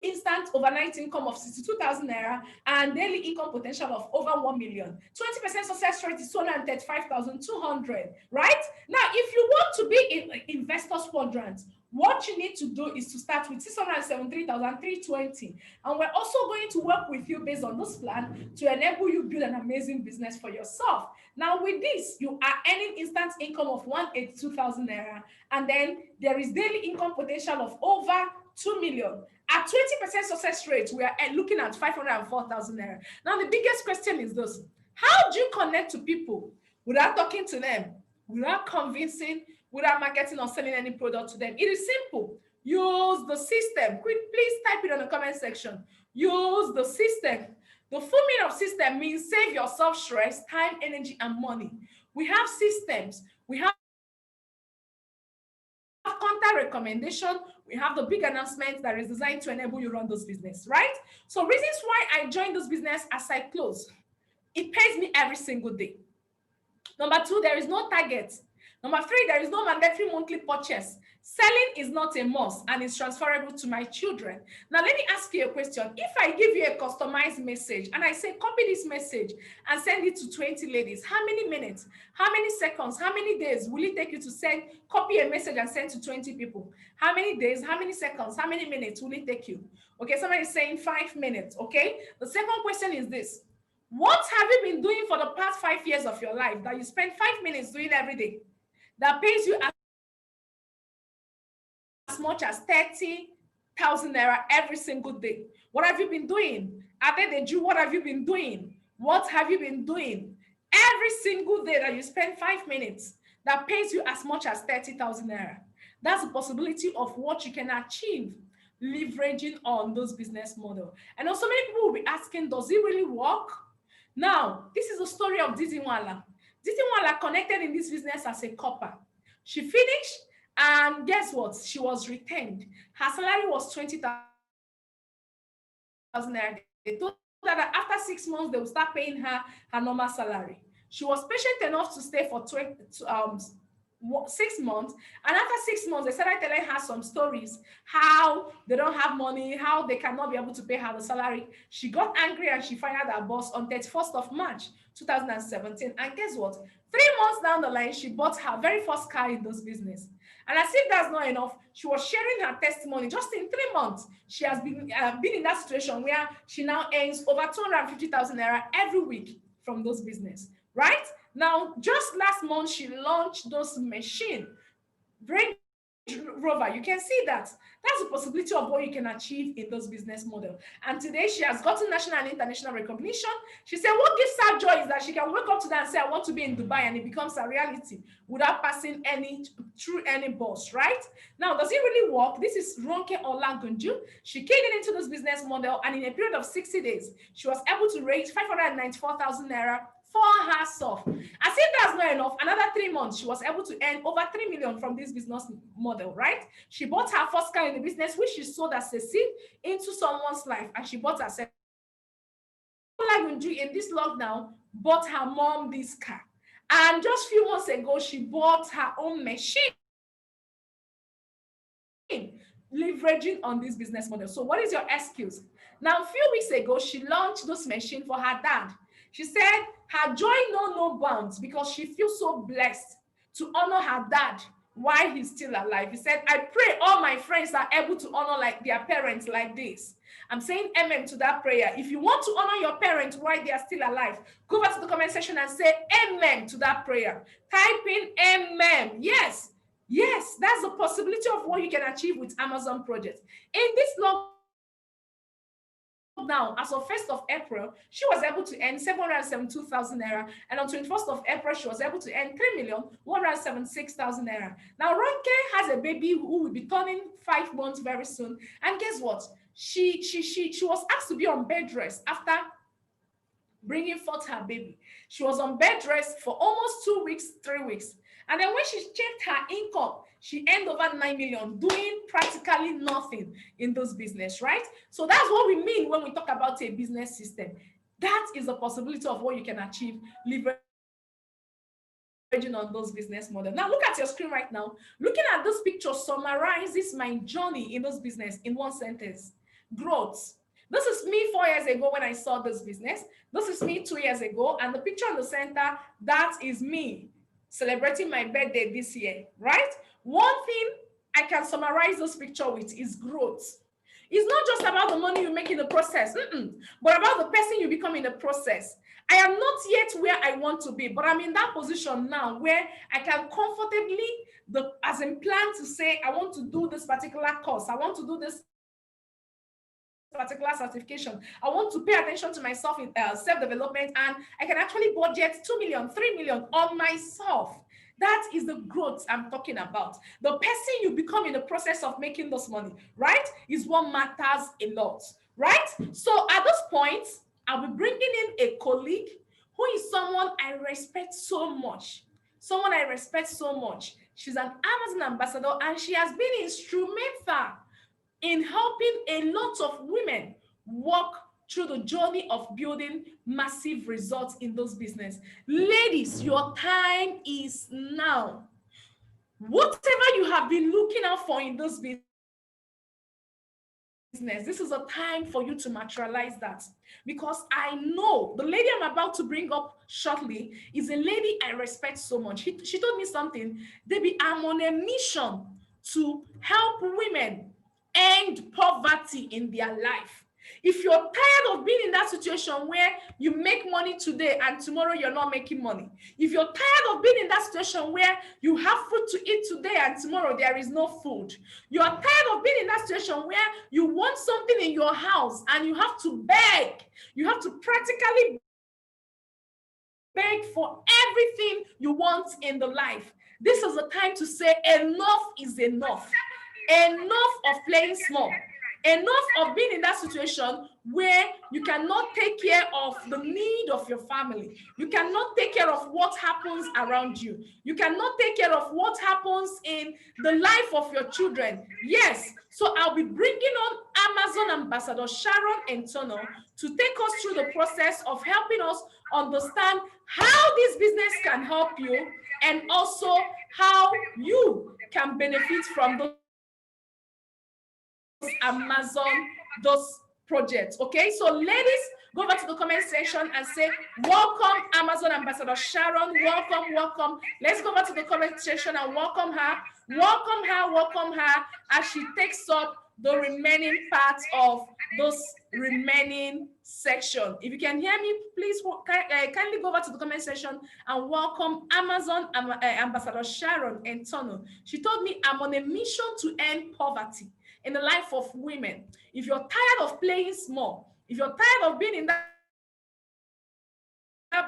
instant overnight income of 62,000 naira and daily income potential of over 1 million. 20% success rate is 235,200, right? Now, if you want to be in investors quadrant, what you need to do is to start with 673,320, and we're also going to work with you based on this plan to enable you build an amazing business for yourself. Now, with this, you are earning instant income of 182,000 naira, and then there is daily income potential of over 2 million. At 20% success rate, we are looking at 504,000 naira. Now, the biggest question is this: how do you connect to people without talking to them, without convincing, without marketing or selling any product to them? It is simple. Use the system. Please type it on the comment section. Use the system. The full meaning of system means save yourself stress, time, energy, and money. We have systems. We have contact recommendation. We have the big announcement that is designed to enable you run this business, right? So reasons why I joined this business as I close: it pays me every single day. Number 2, there is no target. Number 3, there is no mandatory monthly purchase. Selling is not a must and is transferable to my children. Now, let me ask you a question. If I give you a customized message and I say, copy this message and send it to 20 ladies, how many minutes, how many seconds, how many days will it take you to copy a message and send to 20 people? How many days, how many seconds, how many minutes will it take you? Okay, somebody is saying 5 minutes, okay? The second question is this: what have you been doing for the past 5 years of your life that you spend 5 minutes doing every day that pays you as much as 30 thousand naira every single day. What have you been doing? Are they the Jew? What have you been doing? What have you been doing? Every single day that you spend 5 minutes that pays you as much as 30,000 naira. That's the possibility of what you can achieve leveraging on those business model. And also many people will be asking, does it really work? Now, this is the story of Dizinwala. Dizinwala connected in this business as a copper. She finished, and guess what? She was retained. Her salary was 20,000 naira. They told her that after 6 months, they will start paying her her normal salary. She was patient enough to stay for 6 months, and after 6 months, they started telling her some stories, how they don't have money, how they cannot be able to pay her the salary. She got angry and she fired her boss on 31st of March 2017. And guess what? 3 months down the line, she bought her very first car in this business. And as if that's not enough, she was sharing her testimony. Just in 3 months, she has been in that situation where she now earns over 250,000 naira every week from those business, right? Now, just last month, she launched those machine, Range Rover. You can see that. That's the possibility of what you can achieve in those business model. And today, she has gotten national and international recognition. She said what gives her joy is that she can wake up today and say, I want to be in Dubai, and it becomes a reality without passing through any boss, right? Now, does it really work? This is Ronke Olagunju. She keyed into this business model, and in a period of 60 days, she was able to raise 594,000 naira for herself. As if that's not enough, another 3 months, she was able to earn over 3 million from this business model, right? She bought her first car in the business, which she sold as a seed into someone's life, and she bought herself. In this lockdown, bought her mom this car. And just a few months ago, she bought her own machine, leveraging on this business model. So what is your excuse? Now, a few weeks ago, she launched this machine for her dad. She said her joy no bounds because she feels so blessed to honor her dad while he's still alive. He said, I pray all my friends are able to honor like their parents like this. I'm saying amen to that prayer. If you want to honor your parents while they are still alive, go back to the comment section and say amen to that prayer. Type in amen. Yes, that's the possibility of what you can achieve with Amazon projects. In this now, as of 1st of April, she was able to earn 772,000 naira, and on 21st of April, she was able to earn 3,176,000 naira. Now, Ronke has a baby who will be turning 5 months very soon, and guess what? She was asked to be on bed rest after bringing forth her baby. She was on bed rest for almost 2 weeks, 3 weeks, and then when she checked her income, she earned over 9 million doing practically nothing in this business, right? So that's what we mean when we talk about a business system. That is the possibility of what you can achieve leveraging on those business models. Now look at your screen right now. Looking at this picture summarizes my journey in this business in one sentence: growth. This is me 4 years ago when I saw this business. This is me 2 years ago, and the picture in the center, that is me celebrating my birthday this year, right? One thing I can summarize this picture with is growth. It's not just about the money you make in the process, but about the person you become in the process. I am not yet where I want to be, but I'm in that position now where I can comfortably, plan to say, I want to do this particular course, I want to do this particular certification, I want to pay attention to myself in self-development, and I can actually budget 2 million, 3 million on myself. That is the growth I'm talking about. The person you become in the process of making this money, right, is what matters a lot, right? So at this point, I'll be bringing in a colleague who is someone I respect so much. She's an Amazon ambassador, and she has been instrumental in helping a lot of women walk through the journey of building massive results in those business. Ladies, your time is now. Whatever you have been looking out for in this business, this is a time for you to materialize that, because I know the lady I'm about to bring up shortly is a lady I respect so much. She told me something, Debbie, I'm on a mission to help women end poverty in their life. If you're tired of being in that situation where you make money today and tomorrow you're not making money, if you're tired of being in that situation where you have food to eat today and tomorrow there is no food, you are tired of being in that situation where you want something in your house and you have to beg, you have to practically beg for everything you want in the life, this is the time to say enough is enough. Enough of playing small. Enough of being in that situation where you cannot take care of the need of your family. You cannot take care of what happens around you. You cannot take care of what happens in the life of your children. Yes, so I'll be bringing on Amazon Ambassador Sharon Antono to take us through the process of helping us understand how this business can help you and also how you can benefit from those Amazon, those projects. Okay, so ladies, go back to the comment section and say, welcome Amazon Ambassador Sharon, welcome, welcome. Let's go back to the comment section and welcome her as she takes up the remaining parts of those remaining section. If you can hear me, please kindly go over to the comment section and welcome Amazon Ambassador Sharon Antono. She told me, I'm on a mission to end poverty in the life of women. If you're tired of playing small, if you're tired of being in that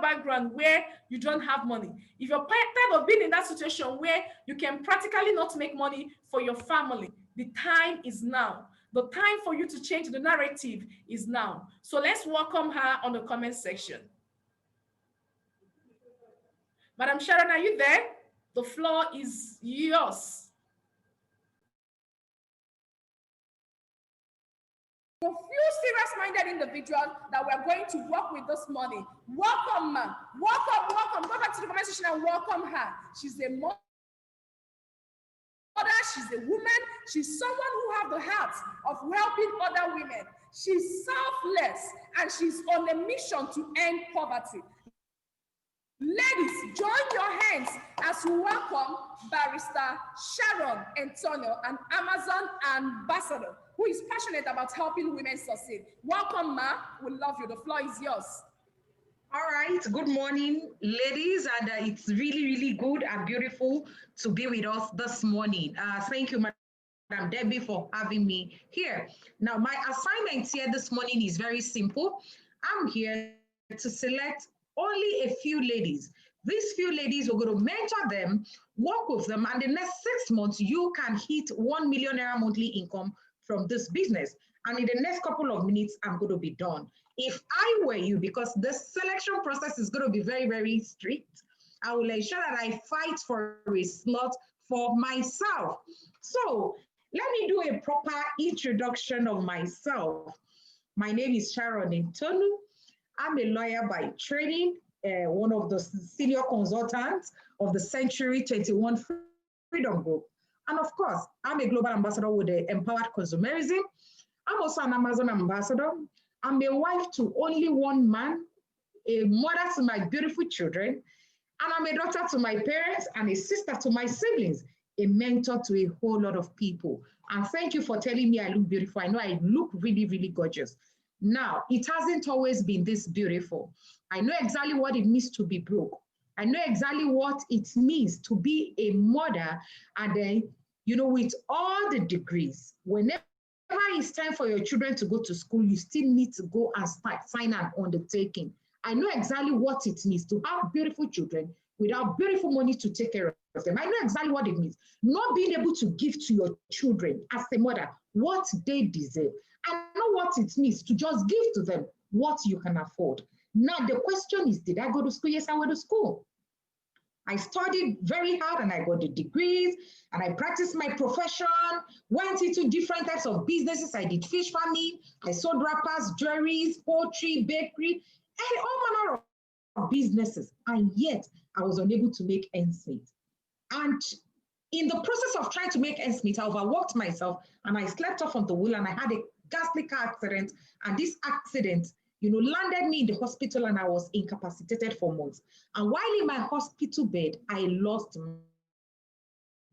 background where you don't have money, if you're tired of being in that situation where you can practically not make money for your family, the time is now. The time for you to change the narrative is now. So let's welcome her on the comment section. Madam Sharon, are you there? The floor is yours. A few serious-minded individuals that we're going to work with this morning. Welcome, ma. Welcome, welcome. Go back to the comment section and welcome her. She's a mother, she's a woman, she's someone who has the heart of helping other women. She's selfless and she's on a mission to end poverty. Ladies, join your hands as we welcome Barrister Sharon Antono, an Amazon ambassador who is passionate about helping women succeed. Welcome, ma. We love you. The floor is yours. All right. Good morning, ladies. And it's really, really good and beautiful to be with us this morning. Thank you, Madam Debbie, for having me here. Now, my assignment here this morning is very simple. I'm here to select only a few ladies. These few ladies, we're going to mentor them, work with them, and the next 6 months, you can hit 1 million naira monthly income from this business. And in the next couple of minutes, I'm going to be done. If I were you, because the selection process is going to be very, very strict, I will ensure that I fight for a slot for myself. So let me do a proper introduction of myself. My name is Sharon Antono. I'm a lawyer by training, one of the senior consultants of the Century 21 Freedom Group. And of course, I'm a global ambassador with the Empowered Consumerism. I'm also an Amazon ambassador. I'm a wife to only one man, a mother to my beautiful children, and I'm a daughter to my parents and a sister to my siblings, a mentor to a whole lot of people. And thank you for telling me I look beautiful. I know I look really, really gorgeous. Now, it hasn't always been this beautiful. I know exactly what it means to be broke. I know exactly what it means to be a mother, and then, you know, with all the degrees, whenever it's time for your children to go to school, you still need to go and sign an undertaking. I know exactly what it means to have beautiful children without beautiful money to take care of them. I know exactly what it means, not being able to give to your children as a mother what they deserve. I know what it means to just give to them what you can afford. Now, the question is, did I go to school? Yes, I went to school. I studied very hard and I got the degrees and I practiced my profession, went into different types of businesses. I did fish farming, I sold wrappers, jewelries, poultry, bakery, and all manner of businesses. And yet I was unable to make ends meet. And in the process of trying to make ends meet, I overworked myself and I slept off on the wheel and I had a ghastly car accident. And this accident, you know, landed me in the hospital and I was incapacitated for months. And while in my hospital bed, I lost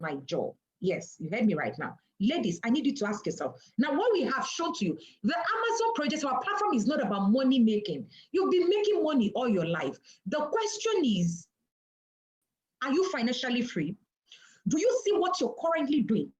my job. Yes, you heard me right now. Ladies, I need you to ask yourself. Now, what we have shown to you, the Amazon project, our platform is not about money making. You've been making money all your life. The question is, are you financially free? Do you see what you're currently doing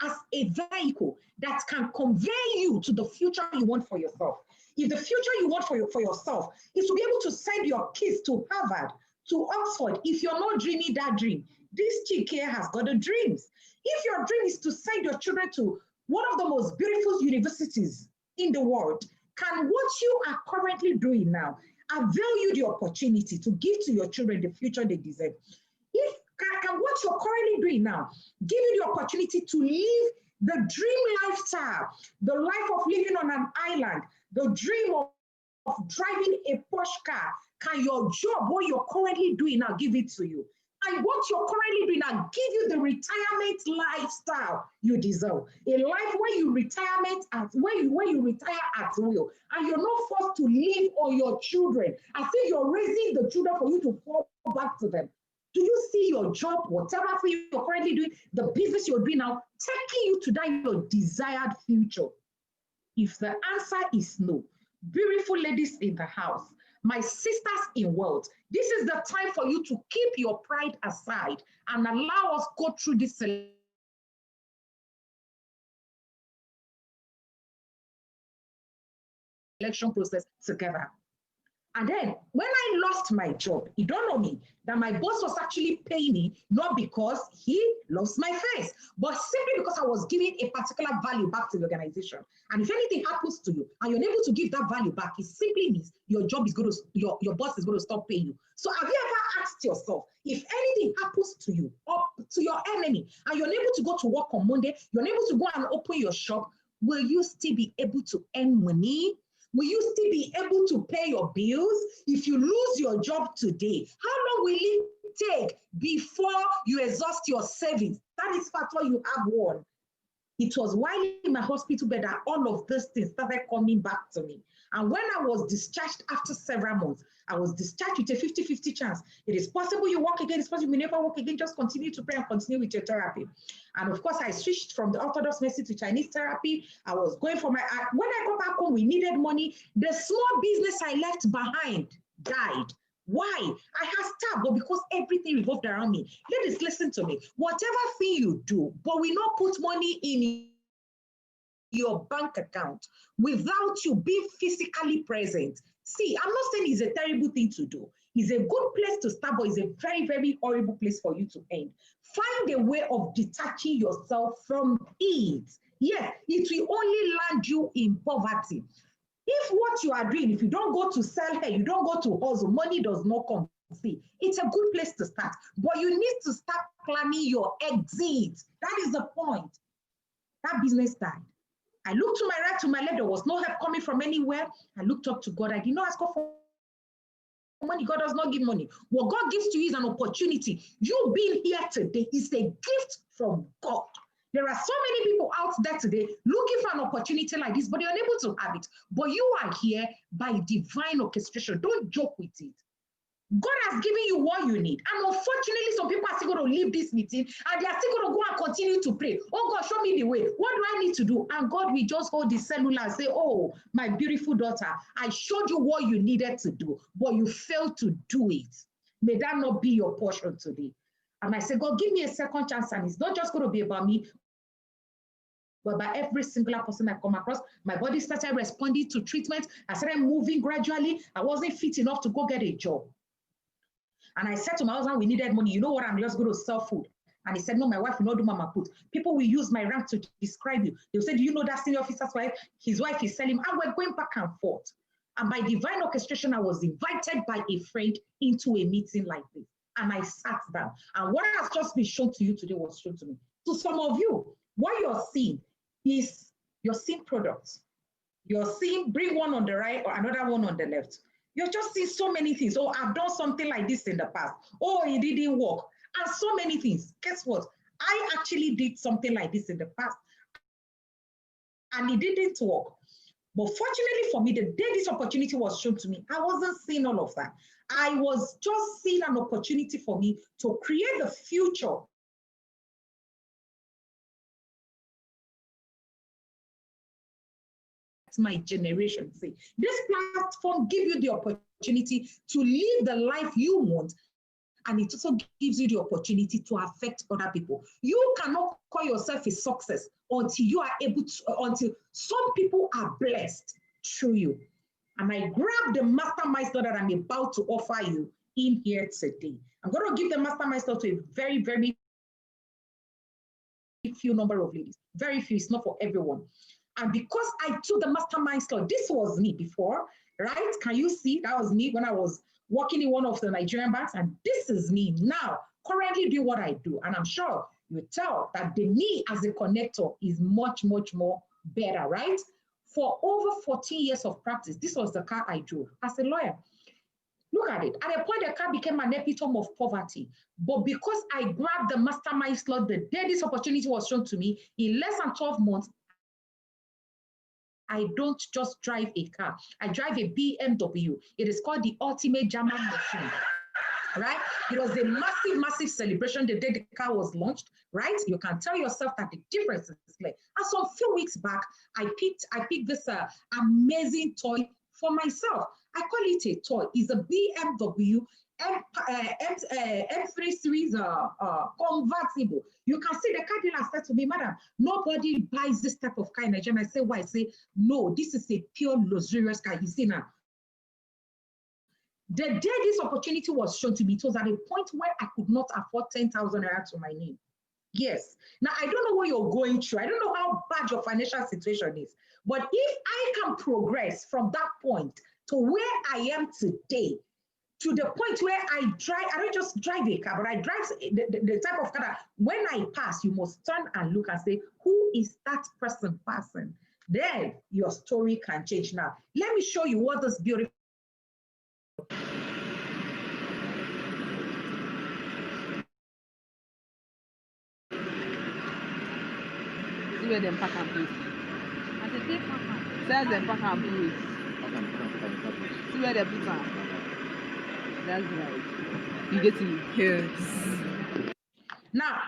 as a vehicle that can convey you to the future you want for yourself? If the future you want for yourself is to be able to send your kids to Harvard, to Oxford, if you're not dreaming that dream, this chick here has got the dreams. If your dream is to send your children to one of the most beautiful universities in the world, can what you are currently doing now avail you the opportunity to give to your children the future they deserve? If can what you're currently doing now give you the opportunity to live the dream lifestyle, the life of living on an island, the dream of driving a Porsche car, can your job, what you're currently doing now, give it to you? And what you're currently doing now give you the retirement lifestyle you deserve. A life where you retire at will, and you're not forced to live on your children. I think you're raising the children for you to fall back to them. Do you see your job, whatever thing you're currently doing, the business you're doing now, taking you to that your desired future? If the answer is no, beautiful ladies in the house, my sisters in wealth, this is the time for you to keep your pride aside and allow us go through this selection process together. And then when I lost my job, it dawned on me that my boss was actually paying me not because he loves my face, but simply because I was giving a particular value back to the organization. And if anything happens to you and you're able to give that value back, it simply means your job is going to, your boss is going to stop paying you. So have you ever asked yourself, if anything happens to you or to your enemy and you're unable to go to work on Monday, you're unable to go and open your shop, will you still be able to earn money? Will you still be able to pay your bills? If you lose your job today, how long will it take before you exhaust your savings? That is factor you have one. It was while in my hospital bed that all of these things started coming back to me. And when I was discharged after several months, I was discharged with a 50-50 chance. It is possible you work again, it's possible you never work again, just continue to pray and continue with your therapy. And of course, I switched from the Orthodox medicine to Chinese therapy. I was going for when I got back home, we needed money. The small business I left behind died. Why? I had staff, but because everything revolved around me. Ladies, listen to me. Whatever thing you do, but we not put money in your bank account without you being physically present. See, I'm not saying it's a terrible thing to do. It's a good place to start, but it's a very, very horrible place for you to end. Find a way of detaching yourself from it. Yes, it will only land you in poverty. If what you are doing, if you don't go to sell hair, you don't go to hustle, money does not come. See, it's a good place to start, but you need to start planning your exit. That is the point. That business died. I looked to my right, to my left, there was no help coming from anywhere. I looked up to God. I did not ask God for money. God does not give money. What God gives to you is an opportunity. You being here today is a gift from God. There are so many people out there today looking for an opportunity like this, but they're unable to have it. But you are here by divine orchestration. Don't joke with it. God has given you what you need. And unfortunately, some people are still going to leave this meeting and they are still going to go and continue to pray. Oh God, show me the way. What do I need to do? And God will just hold the cellular and say, oh, my beautiful daughter, I showed you what you needed to do, but you failed to do it. May that not be your portion today. And I said, God, give me a second chance. And it's not just going to be about me, but by every singular person I come across. My body started responding to treatment. I started moving gradually. I wasn't fit enough to go get a job. And I said to my husband, we needed money. You know what? I'm just going to sell food. And he said, no, my wife will not do mama put. People will use my rank to describe you. They'll say, do you know that senior officer's wife? His wife is selling. And we're going back and forth. And by divine orchestration, I was invited by a friend into a meeting like this. And I sat down. And what has just been shown to you today was shown to me. To some of you, what you're seeing is you're seeing products. You're seeing, bring one on the right or another one on the left. You're just seeing so many things. Oh, I've done something like this in the past. Oh, it didn't work. And so many things. Guess what? I actually did something like this in the past. And it didn't work. But fortunately for me, the day this opportunity was shown to me, I wasn't seeing all of that. I was just seeing an opportunity for me to create the future my generation. See, this platform gives you the opportunity to live the life you want, and it also gives you the opportunity to affect other people. You cannot call yourself a success until you are able to, until some people are blessed through you. And I grab the mastermind store that I'm about to offer you in here today. I'm going to give the mastermind store to a very, very few number of ladies. Very few, it's not for everyone. And because I took the mastermind store, this was me before, right? Can you see? That was me when I was working in one of the Nigerian banks, and this is me now, currently doing what I do. And I'm sure you tell that the me as a connector is much, much more better, right? For over 14 years of practice, this was the car I drove as a lawyer. Look at it. At a point, the car became an epitome of poverty. But because I grabbed the mastermind slot the day this opportunity was shown to me, in less than 12 months, I don't just drive a car. I drive a BMW. It is called the ultimate German machine, right? It was a massive, massive celebration the day the car was launched, right? You can tell yourself that the difference is clear. And so a few weeks back, I picked this amazing toy for myself. I call it a toy. It's a BMW M3 series convertible. You can see the car dealer said to me, madam, nobody buys this type of car in Nigeria. I say, why? I say, no, this is a pure luxurious car. You see now. The day this opportunity was shown to me, it was at a point where I could not afford 10,000 naira to my name. Yes. Now, I don't know what you're going through. I don't know how bad your financial situation is. But if I can progress from that point to where I am today, to the point where I don't just drive a car, but I drive the type of car that when I pass, you must turn and look and say, who is that person passing? Then your story can change. Now, let me show you what this beautiful. See where them pack and place. I said, take pack and sell them pack and place. See where they put them. That's right. You get to Yes. Now,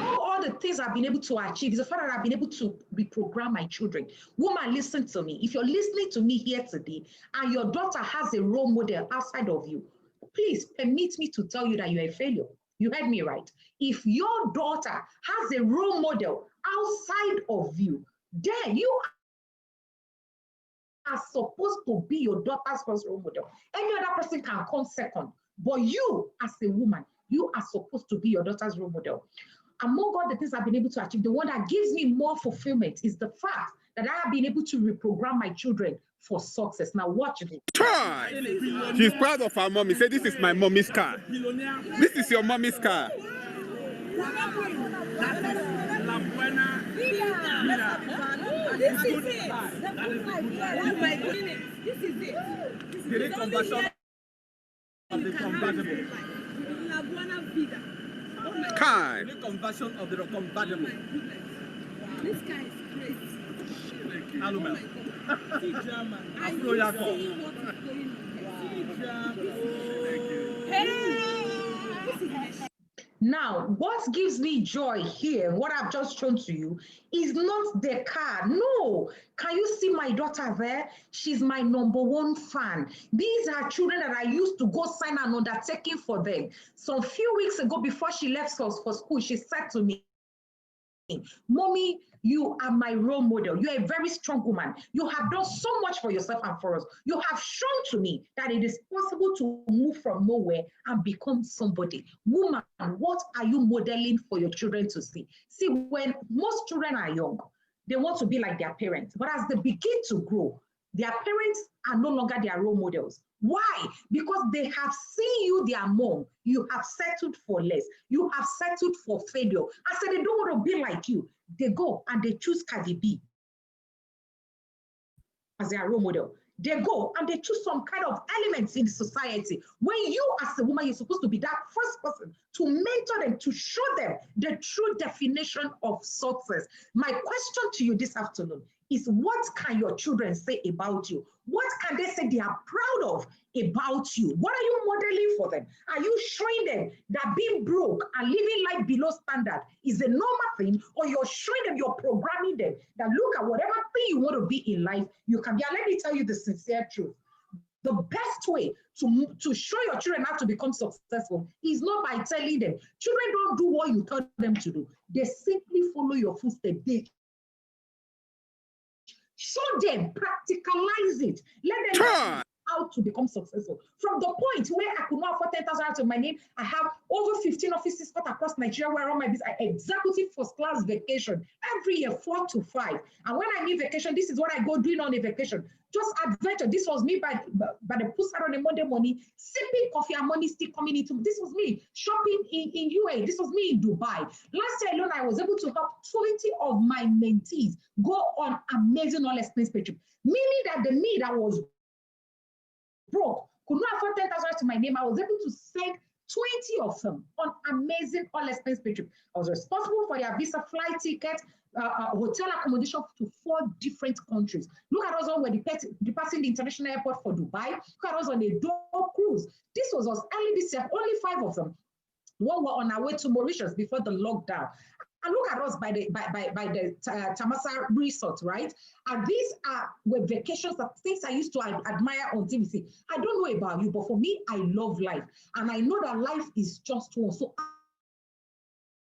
all the things I've been able to achieve is the fact that I've been able to reprogram my children. Woman, listen to me. If you're listening to me here today and your daughter has a role model outside of you, please permit me to tell you that you're a failure. You heard me right. If your daughter has a role model outside of you, then you are supposed to be your daughter's first role model. Any other person can come second, but you as a woman, you are supposed to be your daughter's role model. Among all the things I've been able to achieve, the one that gives me more fulfillment is the fact that I have been able to reprogram my children for success. Now watch it. She's proud of her mommy. Say, this is my mommy's car. This is your mommy's car. LaBuenaVida. This is it. Oh my goodness. This is it. The reconversion of the convertible. LaBuenaVida. Oh my God. The reconversion of the convertible. This guy is crazy. Alumel. See drama. I see what is going on. Hey. This is Now, what gives me joy here, what I've just shown to you, is not the car. No. Can you see my daughter there? She's my #1 fan. These are children that I used to go sign an undertaking for them. So a few weeks ago, before she left us for school, she said to me, Mommy, you are my role model. You're a very strong woman. You have done so much for yourself and for us. You have shown to me that it is possible to move from nowhere and become somebody. Woman, what are you modeling for your children to see? See, when most children are young, they want to be like their parents. But as they begin to grow, their parents are no longer their role models. Why? Because they have seen you, their mom. You have settled for less. You have settled for failure. I said they don't want to be like you. They go and they choose Cardi B as their role model. They go and they choose some kind of elements in society. When you as a woman, you're supposed to be that first person to mentor them, to show them the true definition of success. My question to you this afternoon is what can your children say about you? What can they say they are proud of about you? What are you modeling for them? Are you showing them that being broke and living life below standard is a normal thing, or you're showing them, you're programming them that look at whatever thing you want to be in life, you can be? And let me tell you the sincere truth. The best way to show your children how to become successful is not by telling them. Children don't do what you tell them to do. They simply follow your footsteps. They show them, practicalize it. Let them know how to become successful. From the point where I could not afford 10,000 out of my name, I have over 15 offices cut across Nigeria where all my business, executive first class vacation every year, 4 to 5. And when I need vacation, this is what I go doing on a vacation. Just adventure. This was me by the poolside on a Monday morning, sipping coffee and money still coming into. This was me shopping in UAE. This was me in Dubai. Last year alone, I was able to help 20 of my mentees go on amazing all expense pay trip. Meaning that the me that was broke, could not afford 10,000 to my name, I was able to send 20 of them on amazing all expense pay trip. I was responsible for their visa, flight ticket, hotel accommodation to 4 different countries. Look at us when we're departing the international airport for Dubai. Look at us on a door cruise. This was us early this year, only 5 of them. One were on our way to Mauritius before the lockdown. And look at us by the Tamasa Resort, right? And these were vacations, that things I used to admire on TVC. I don't know about you, but for me, I love life. And I know that life is just one. So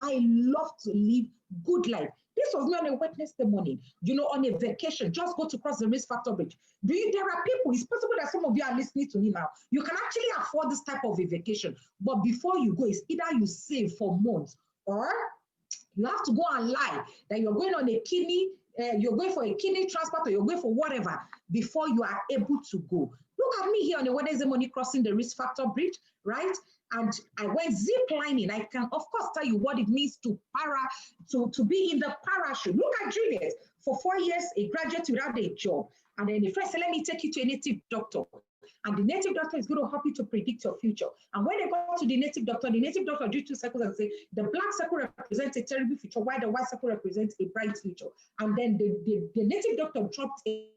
I love to live good life. This was me on a Wednesday morning, on a vacation, just go to cross the risk factor bridge. There are people, it's possible that some of you are listening to me now. You can actually afford this type of a vacation, but before you go, it's either you save for months, or you have to go and lie that you're going on a kidney, you're going for a kidney transplant, or you're going for whatever before you are able to go. Look at me here on a Wednesday morning crossing the risk factor bridge, right? And I went zip lining. I can, of course, tell you what it means to be in the parachute. Look at Juliet. For 4 years, a graduate without a job. And then the friend said, let me take you to a native doctor. And the native doctor is going to help you to predict your future. And when they go to the native doctor drew 2 circles and say, the black circle represents a terrible future, while the white circle represents a bright future. And then the native doctor dropped a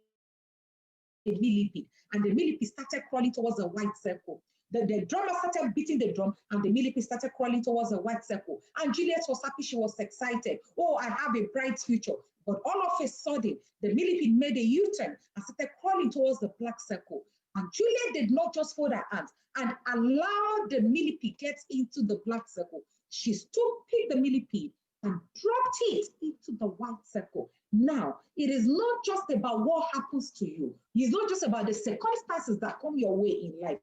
millipede, and the millipede started crawling towards the white circle. The drummer started beating the drum, and the millipede started crawling towards the white circle. And Juliet was happy, she was excited. Oh, I have a bright future. But all of a sudden, the millipede made a U-turn and started crawling towards the black circle. And Juliet did not just fold her hands and allow the millipede get into the black circle. She picked the millipede and dropped it into the white circle. Now, it is not just about what happens to you. It's not just about the circumstances that come your way in life.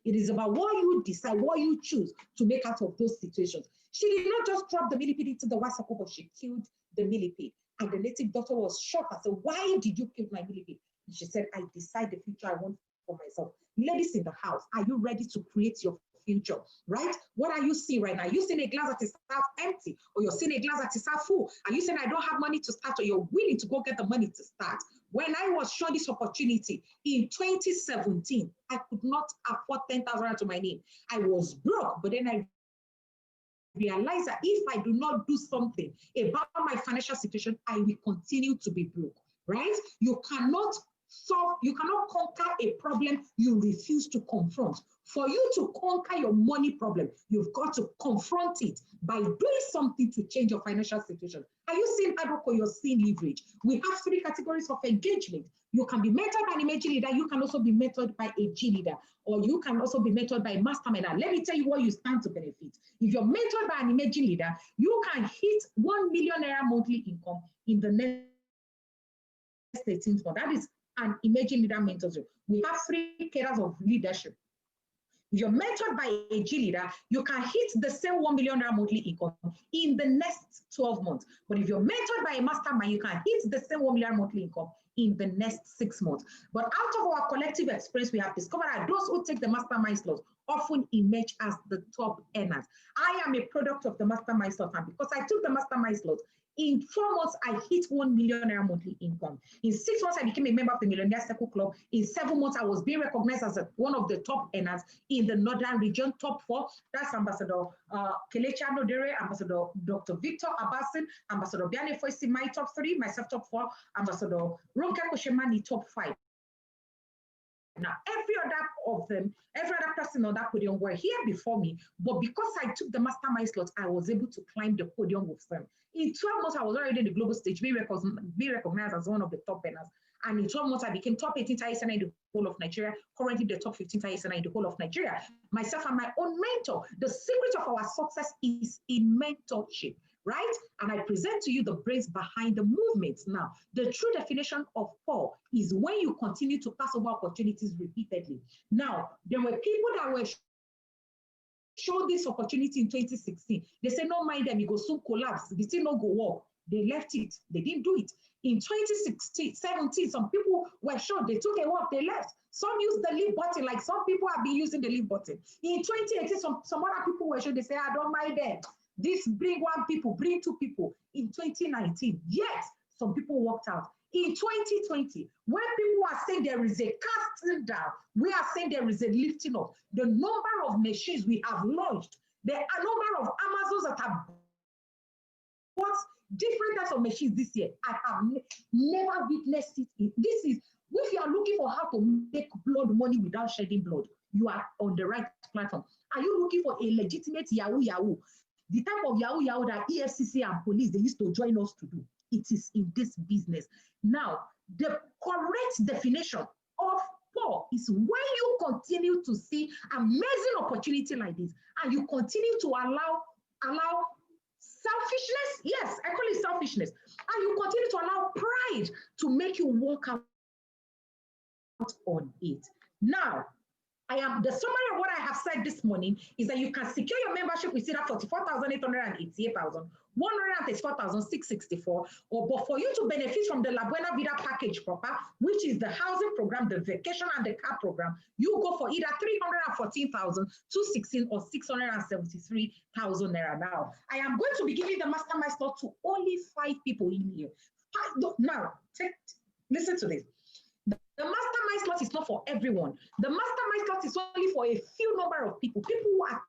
It is about what you decide, what you choose to make out of those situations. She did not just drop the millipede into the white circle, but she killed the millipede. And the native doctor was shocked and said, why did you kill my millipede? And she said, I decide the future I want for myself. Ladies in the house, are you ready to create your future, right? What are you seeing right now? Are you seeing a glass that is half empty, or you're seeing a glass that is half full? Are you saying I don't have money to start, or you're willing to go get the money to start? When I was shown this opportunity in 2017, I could not afford 10,000 to my name. I was broke, but then I realized that if I do not do something about my financial situation, I will continue to be broke, right? You cannot conquer a problem you refuse to confront. For you to conquer your money problem, you've got to confront it by doing something to change your financial situation. Are you seeing hard work, or you're seeing leverage? We have 3 categories of engagement. You can be mentored by an emerging leader. You can also be mentored by a G leader, or you can also be mentored by a mastermind. Let me tell you what you stand to benefit. If you're mentored by an emerging leader, you can hit 1 million naira monthly income in the next 18 months. That is an emerging leader mentors you. We have 3 cadres of leadership. If you're mentored by a G leader, you can hit the same 1 million monthly income in the next 12 months. But if you're mentored by a mastermind, you can hit the same 1 million monthly income in the next 6 months. But out of our collective experience, we have discovered that those who take the mastermind slots often emerge as the top earners. I am a product of the mastermind slot, and because I took the mastermind slot, in 4 months, I hit 1 million naira monthly income. In 6 months, I became a member of the Millionaire Circle Club. In 7 months, I was being recognized as one of the top earners in the Northern region, top 4. That's Ambassador Kelechi Anodere, Ambassador Dr. Victor Abbasin, Ambassador Biane Foisi, my top 3, myself top 4, Ambassador Ronke Koshemani, top 5. Now, every other person on that podium were here before me, but because I took the mastermind slot, I was able to climb the podium with them. In 12 months, I was already in the global stage, being recognized as one of the top earners. And in 12 months, I became top 18 ISNI in the whole of Nigeria, currently the top 15 ISNI in the whole of Nigeria. Myself and my own mentor. The secret of our success is in mentorship, right? And I present to you the brains behind the movement. Now, the true definition of poor is when you continue to pass over opportunities repeatedly. Now, there were people that were shown this opportunity in 2016. They said, no mind them, it will soon collapse. The thing not go work. They left it. They didn't do it. In 2017, some people were shown, they took a walk, they left. Some used the leave button, like some people have been using the leave button. In 2018, some other people were shown, they say, I don't mind them. This bring 1 people, bring 2 people. In 2019, yes, some people walked out. In 2020, when people are saying there is a casting down, we are saying there is a lifting up. The number of machines we have launched, the number of Amazons that have bought different types of machines this year, I have never witnessed it. This is, if you are looking for how to make blood money without shedding blood, you are on the right platform. Are you looking for a legitimate Yahoo? The type of Yahoo that EFCC and police, they used to join us to do. It is in this business. Now, the correct definition of poor is when you continue to see amazing opportunity like this, and you continue to allow selfishness, yes, I call it selfishness, and you continue to allow pride to make you walk out on it. Now, the summary of what I have said this morning is that you can secure your membership with either 44,888,000, 134,664, but for you to benefit from the LaBuenaVida package proper, which is the housing program, the vacation and the car program, you go for either 314,216 or 673,000 naira. Now, I am going to be giving the mastermind slot to only 5 people in here. Now, listen to this. The mastermind slot is not for everyone. The mastermind slot is only for a few number of people. People who are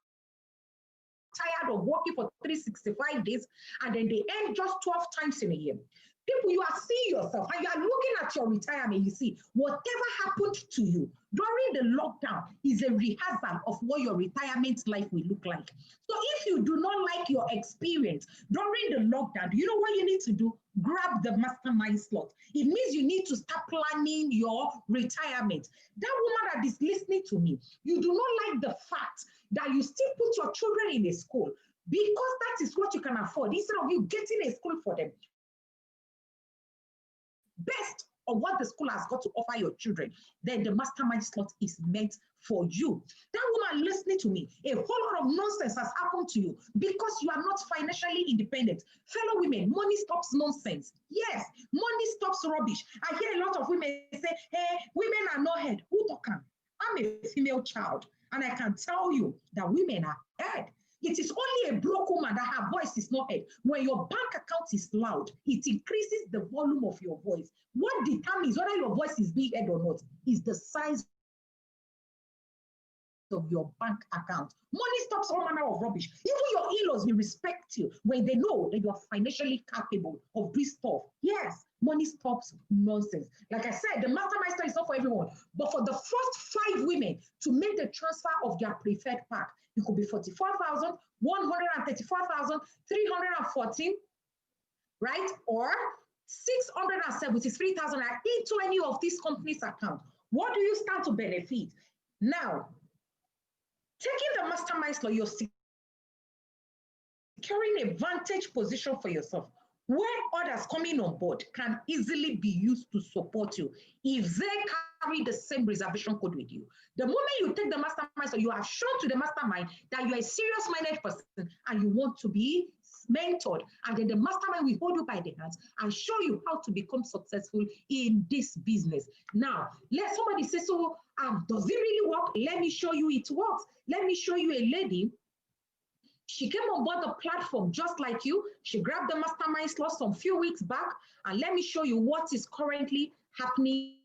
tired of working for 365 days and then they earn just 12 times in a year. People, you are seeing yourself and you are looking at your retirement, you see, whatever happened to you during the lockdown is a rehearsal of what your retirement life will look like. So if you do not like your experience during the lockdown, do you know what you need to do? Grab the mastermind slot. It means you need to start planning your retirement. That woman that is listening to me, you do not like the fact that you still put your children in a school because that is what you can afford instead of you getting a school for them. Best of what the school has got to offer your children, then the mastermind slot is meant for you. That woman listening to me, a whole lot of nonsense has happened to you because you are not financially independent. Fellow women, money stops nonsense. Yes, money stops rubbish. I hear a lot of women say, hey, women are not heard. Who talking? I'm a female child, and I can tell you that women are heard. It is only a broke woman that her voice is not heard. When your bank account is loud, it increases the volume of your voice. What determines whether your voice is being heard or not is the size of your bank account. Money stops all manner of rubbish. Even your in-laws will respect you when they know that you are financially capable of this stuff. Yes, money stops nonsense. Like I said, the mastermind is not for everyone, but for the first 5 women to make the transfer of their preferred pack, it could be 44,000, 134,314, right? Or 673,000 into any of these companies' account. What do you stand to benefit? Now, taking the mastermind slot, you're securing a vantage position for yourself where others coming on board can easily be used to support you if they carry the same reservation code with you. The moment you take the mastermind, so you have shown to the mastermind that you are a serious-minded person and you want to be mentored, and then the mastermind will hold you by the hands and show you how to become successful in this business. Now, let somebody say, so does it really work? Let me show you it works. Let me show you a lady. She came on board the platform just like you. She grabbed the mastermind slot some few weeks back, and let me show you what is currently happening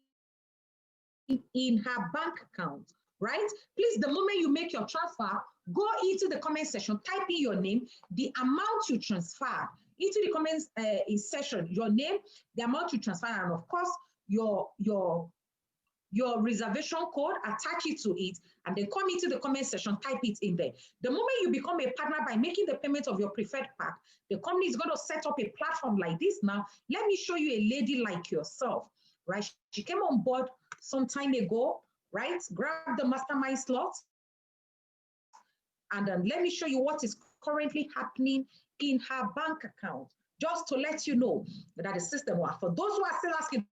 in her bank account, right? Please, the moment you make your transfer, go into the comment section, type in your name, the amount you transfer into the comments section, your name, the amount you transfer, and of course, your reservation code, attach it to it, and then come into the comment section, type it in there. The moment you become a partner by making the payment of your preferred pack, the company is going to set up a platform like this. Now, let me show you a lady like yourself, right? She came on board some time ago, right? Grab the mastermind slot, and then let me show you what is currently happening in her bank account, just to let you know that the system works. For those who are still asking,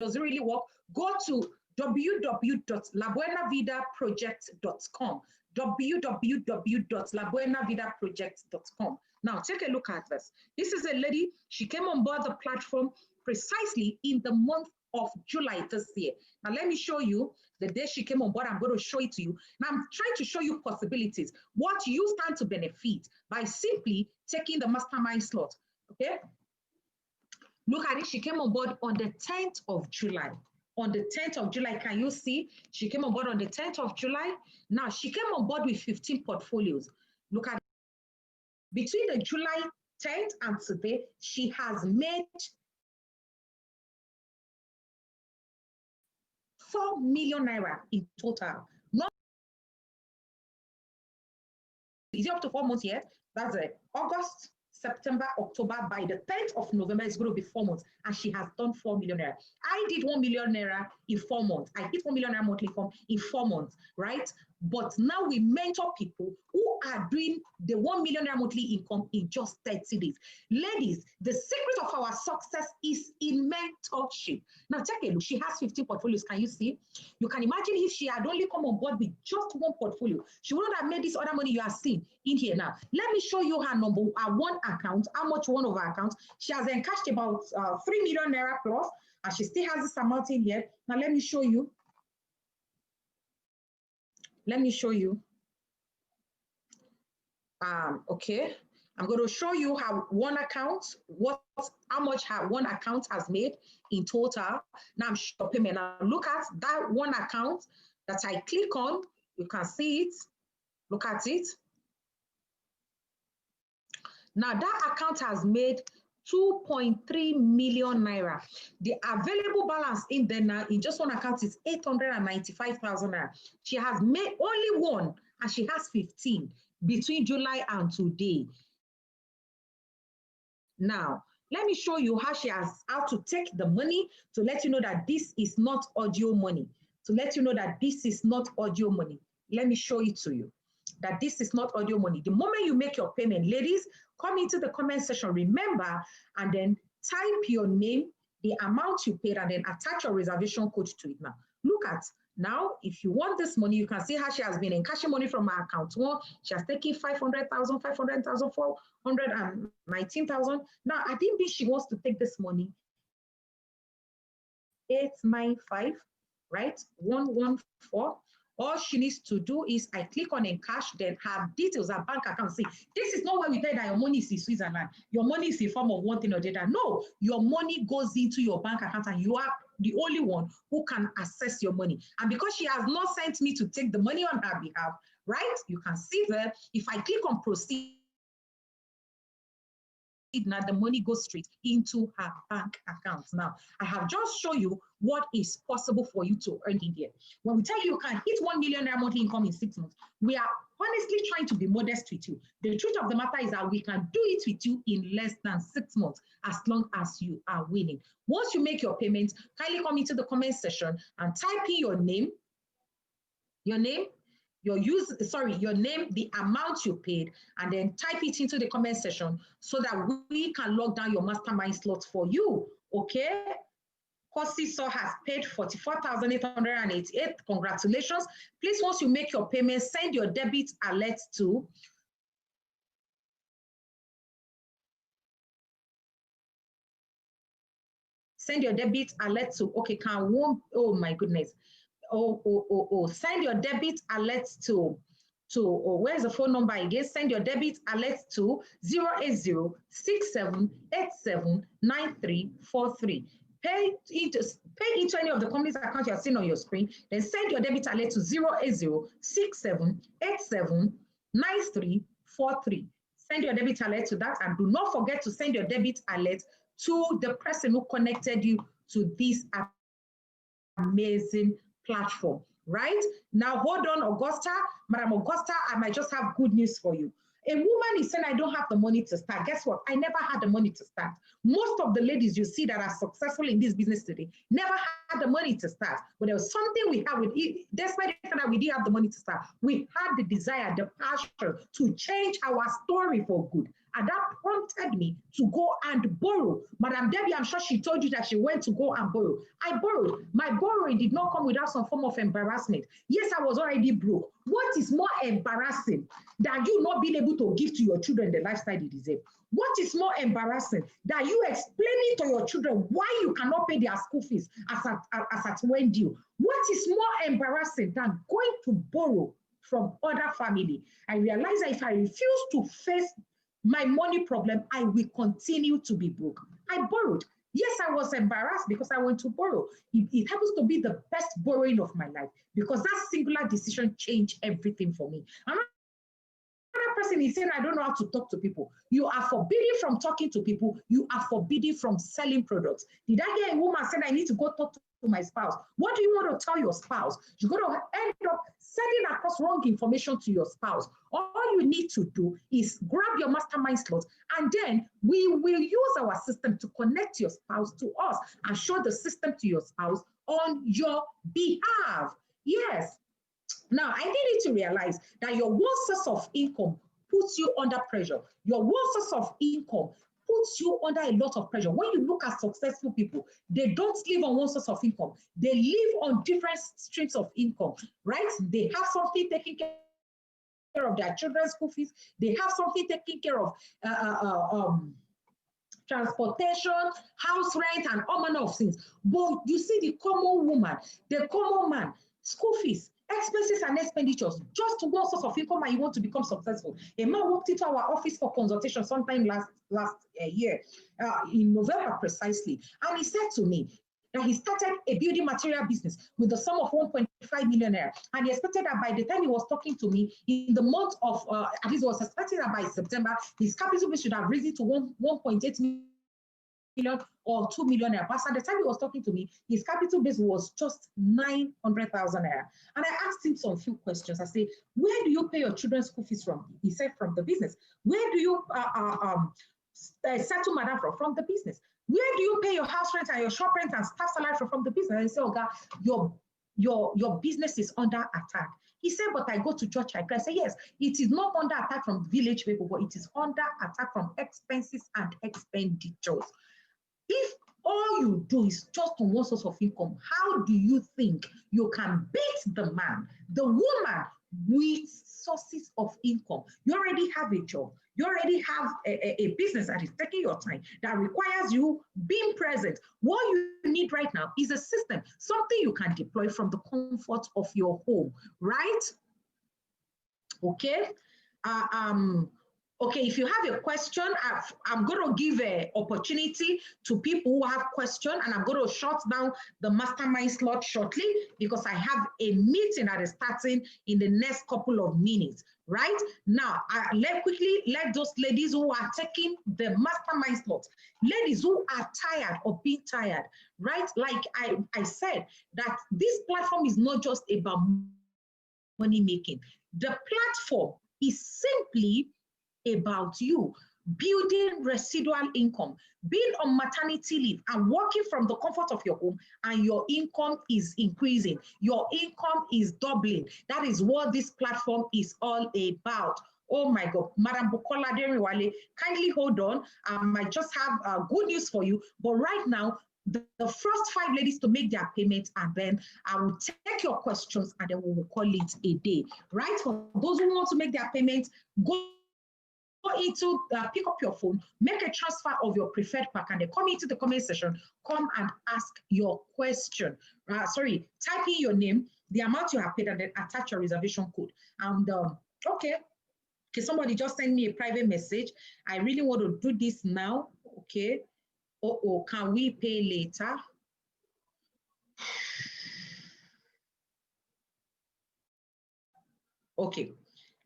does it really work? Go to www.LaBuenaVidaProject.com. www.LaBuenaVidaProject.com. Now, take a look at this. This is a lady. She came on board the platform precisely in the month of July this year. Now, let me show you the day she came on board. I'm going to show it to you. Now, I'm trying to show you possibilities, what you stand to benefit by simply taking the mastermind slot. Okay? Look at it. She came on board on the 10th of July. On the 10th of July, can you see? She came on board on the 10th of July. Now, she came on board with 15 portfolios. Look at it. Between the July 10th and today, she has made 4 million naira in total. Not is it up to 4 months yet? That's it. August, September, October. By the 10th of November, it's going to be 4 months, and she has done 4 million naira. I did 1 million naira in 4 months. I hit 1 million naira monthly income in 4 months, right? But now we mentor people who are doing the 1 million naira monthly income in just 30 days. Ladies, the secret of our success is in mentorship. Now, take a look. She has 15 portfolios. Can you see? You can imagine if she had only come on board with just one portfolio, she wouldn't have made this other money you are seeing in here now. Let me show you her number, her one account, how much one of her accounts. She has encashed about 3 million naira plus, and she still has this amount in here. Now, let me show you. Let me show you. Okay, I'm going to show you how one account, how much her one account has made in total. Now I'm showing payment. Now look at that one account that I click on. You can see it. Look at it. Now that account has made 2.3 million naira. The available balance in there now in just one account is 895,000 naira. She has made only one, and she has 15 between July and today. Now, let me show you how to take the money to let you know that this is not audio money. To let you know that this is not audio money. Let me show it to you. That this is not audio money. The moment you make your payment, ladies, come into the comment section, remember, and then type your name, the amount you paid, and then attach your reservation code to it. Now, look at, now, if you want this money, you can see how she has been encashing money from her account. One, she has taken 500,000, 500,000, 419,000. Now, I think she wants to take this money, 895, right? 114. All she needs to do is I click on encash, then her details, her bank account. See, this is not where we tell that your money is in Switzerland. Your money is in form of one thing or the other. No, your money goes into your bank account, and you are the only one who can access your money. And because she has not sent me to take the money on her behalf, right? You can see there, if I click on proceed, now the money goes straight into her bank account. Now, I have just shown you what is possible for you to earn in here. When we tell you you can hit 1 million naira monthly income in 6 months, we are honestly trying to be modest with you. The truth of the matter is that we can do it with you in less than 6 months, as long as you are willing. Once you make your payment, kindly come into the comment section and type in your name, your name, the amount you paid, and then type it into the comment section so that we can lock down your mastermind slot for you. Okay? Kosiso has paid 44,888. Congratulations. Please, once you make your payment, send your debit alert to okay, can one, oh my goodness. Send your debit alert to where's the phone number again? Send your debit alert to 08067879343. Pay each any of the company's account you're seeing on your screen, then send your debit alert to 08067879343. Send your debit alert to that, and do not forget to send your debit alert to the person who connected you to this amazing platform. Right now, hold on, Augusta. Madam Augusta, I might just have good news for you. A woman is saying, I don't have the money to start. Guess what? I never had the money to start. Most of the ladies you see that are successful in this business today never had the money to start. But there was something we had with it. Despite the fact that we didn't have the money to start, we had the desire, the passion to change our story for good. And that prompted me to go and borrow. Madam Debbie, I'm sure she told you that she went to go and borrow. I borrowed. My borrowing did not come without some form of embarrassment. Yes, I was already broke. What is more embarrassing than you not being able to give to your children the lifestyle they deserve? What is more embarrassing than you explaining to your children why you cannot pay their school fees as at when due? What is more embarrassing than going to borrow from other family? I realize that if I refuse to face my money problem, I will continue to be broke. I borrowed. Yes, I was embarrassed because I went to borrow. It happens to be the best borrowing of my life because that singular decision changed everything for me. Another person is saying, I don't know how to talk to people. You are forbidden from talking to people. You are forbidden from selling products. Did I hear a woman saying, I need to go talk to my spouse? What do you want to tell your spouse? You're going to end up sending across wrong information to your spouse. All you need to do is grab your mastermind slot, and then we will use our system to connect your spouse to us and show the system to your spouse on your behalf. Yes. Now, I need you to realize that your one source of income puts you under pressure. Your one source of income puts you under a lot of pressure. When you look at successful people, they don't live on one source of income. They live on different streams of income, right? They have something taking care of their children's school fees. They have something taking care of transportation, house rent, and all manner of things. But you see the common woman, the common man, school fees, expenses and expenditures, just one source of income, and you want to become successful. A man walked into our office for consultation sometime last year, in November precisely, and he said to me that he started a building material business with the sum of 1.5 million naira, and he expected that by the time he was talking to me in the month of, at least he was expecting that by September, his capital base should have risen to 1.8 million or 2 million naira. But at the time he was talking to me, his capital base was just 900,000 naira. And I asked him some few questions. I said, where do you pay your children's school fees from? He said, from the business. Where do you settle madam from the business? Where do you pay your house rent and your shop rent and staff salary from the business? And I said, oh God, your business is under attack. He said, but I go to church, I pray. I said, yes, it is not under attack from village people, but it is under attack from expenses and expenditures. If all you do is just on one source of income, how do you think you can beat the man, the woman with sources of income? You already have a job. You already have a business that is taking your time, that requires you being present. What you need right now is a system, something you can deploy from the comfort of your home, right? Okay. Okay, if you have a question, I'm going to give an opportunity to people who have questions, and I'm going to shut down the mastermind slot shortly because I have a meeting that is starting in the next couple of minutes, right? Now, let those ladies who are taking the mastermind slot, ladies who are tired of being tired, right? Like I said, that this platform is not just about money making. The platform is simply about you building residual income, being on maternity leave and working from the comfort of your home, and your income is increasing, your income is doubling. That is what this platform is all about. Oh my God, Madam Bukola Deriwale, kindly hold on. I might just have good news for you, but right now the first 5 ladies to make their payments, and then I will take your questions, and then we will call it a day, right? For those who want to make their payments, go into pick up your phone, make a transfer of your preferred pack, and then come into the comment section, come and ask your question. Sorry, type in your name, the amount you have paid, and then attach your reservation code. And okay, somebody just sent me a private message. I really want to do this now. Okay. Oh, can we pay later? Okay,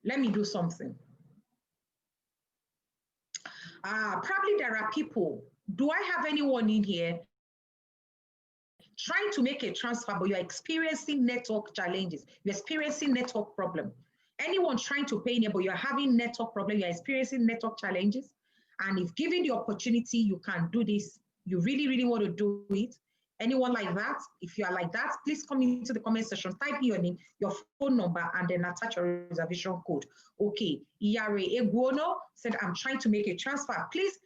let me do something. Probably there are people. Do I have anyone in here trying to make a transfer, but you're experiencing network challenges? You're experiencing network problem. Anyone trying to pay in here, but you're having network problem, you're experiencing network challenges? And if given the opportunity, you can do this, you really, really want to do it. Anyone like that? If you are like that, please come into the comment section, type your name, your phone number, and then attach your reservation code. Okay, Iyare Egwono said, I'm trying to make a transfer. Please,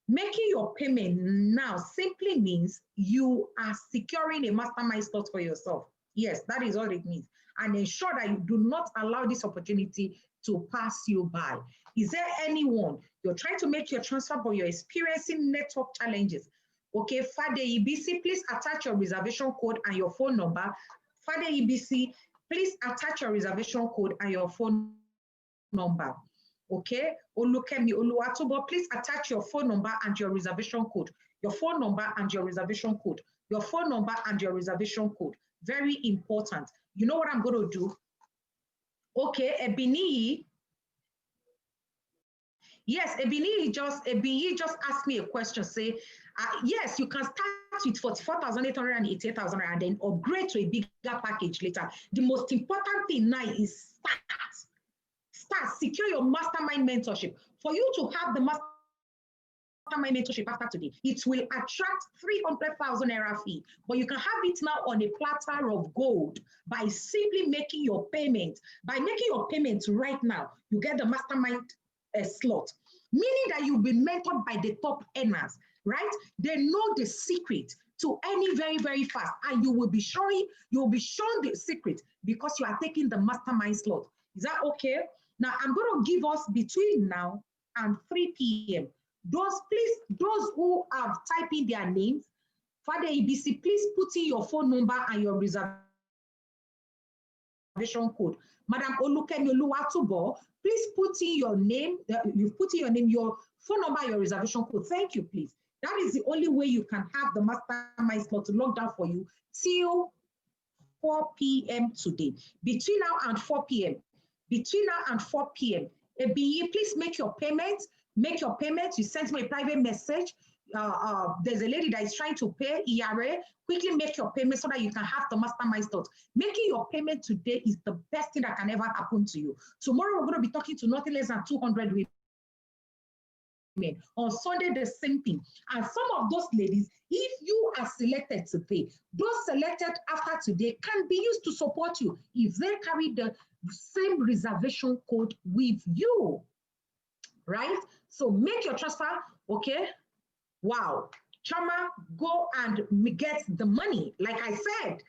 making your payment now simply means you are securing a mastermind slot for yourself. Yes, that is all it means. And ensure that you do not allow this opportunity to pass you by. Is there anyone, you're trying to make your transfer, but you're experiencing network challenges? Okay, Fade EBC, please attach your reservation code and your phone number. Fade EBC, please attach your reservation code and your phone number. Okay, Olukemi Oluwatobo, please attach your phone number and your reservation code. Your phone number and your reservation code. Your phone number and your reservation code. Very important. You know what I'm going to do? Okay, Ebini. Yes, Ebini just asked me a question. Say, yes, you can start with 44,800 and 88,000 and then upgrade to a bigger package later. The most important thing now is start, secure your mastermind mentorship. For you to have the mastermind mentorship after today, it will attract 300,000 naira fee, but you can have it now on a platter of gold by simply making your payment. By making your payment right now, you get the mastermind slot, meaning that you've been mentored by the top earners, right? They know the secret to earning very, very fast, and you will be shown the secret because you are taking the mastermind slot. Is that okay? Now I'm going to give us between now and 3 p.m. Those who have typed in their names, Father EBC, please put in your phone number and your reservation code. Madam Olukemi Oluwatobo, please put in your name, your phone number, your reservation code. Thank you, please. That is the only way you can have the mastermind slot to lock down for you till 4 p.m. today. Between now and 4 p.m. Between now and 4 p.m. Please make your payments. Make your payments. You sent me a private message. There's a lady that is trying to pay ERA. Quickly make your payment so that you can have the mastermind slot. Making your payment today is the best thing that can ever happen to you. Tomorrow we're going to be talking to nothing less than 200 women. On Sunday, the same thing. And some of those ladies, if you are selected to pay, those selected after today can be used to support you if they carry the same reservation code with you, right? So make your transfer, okay? Wow. Chama, go and get the money. Like I said,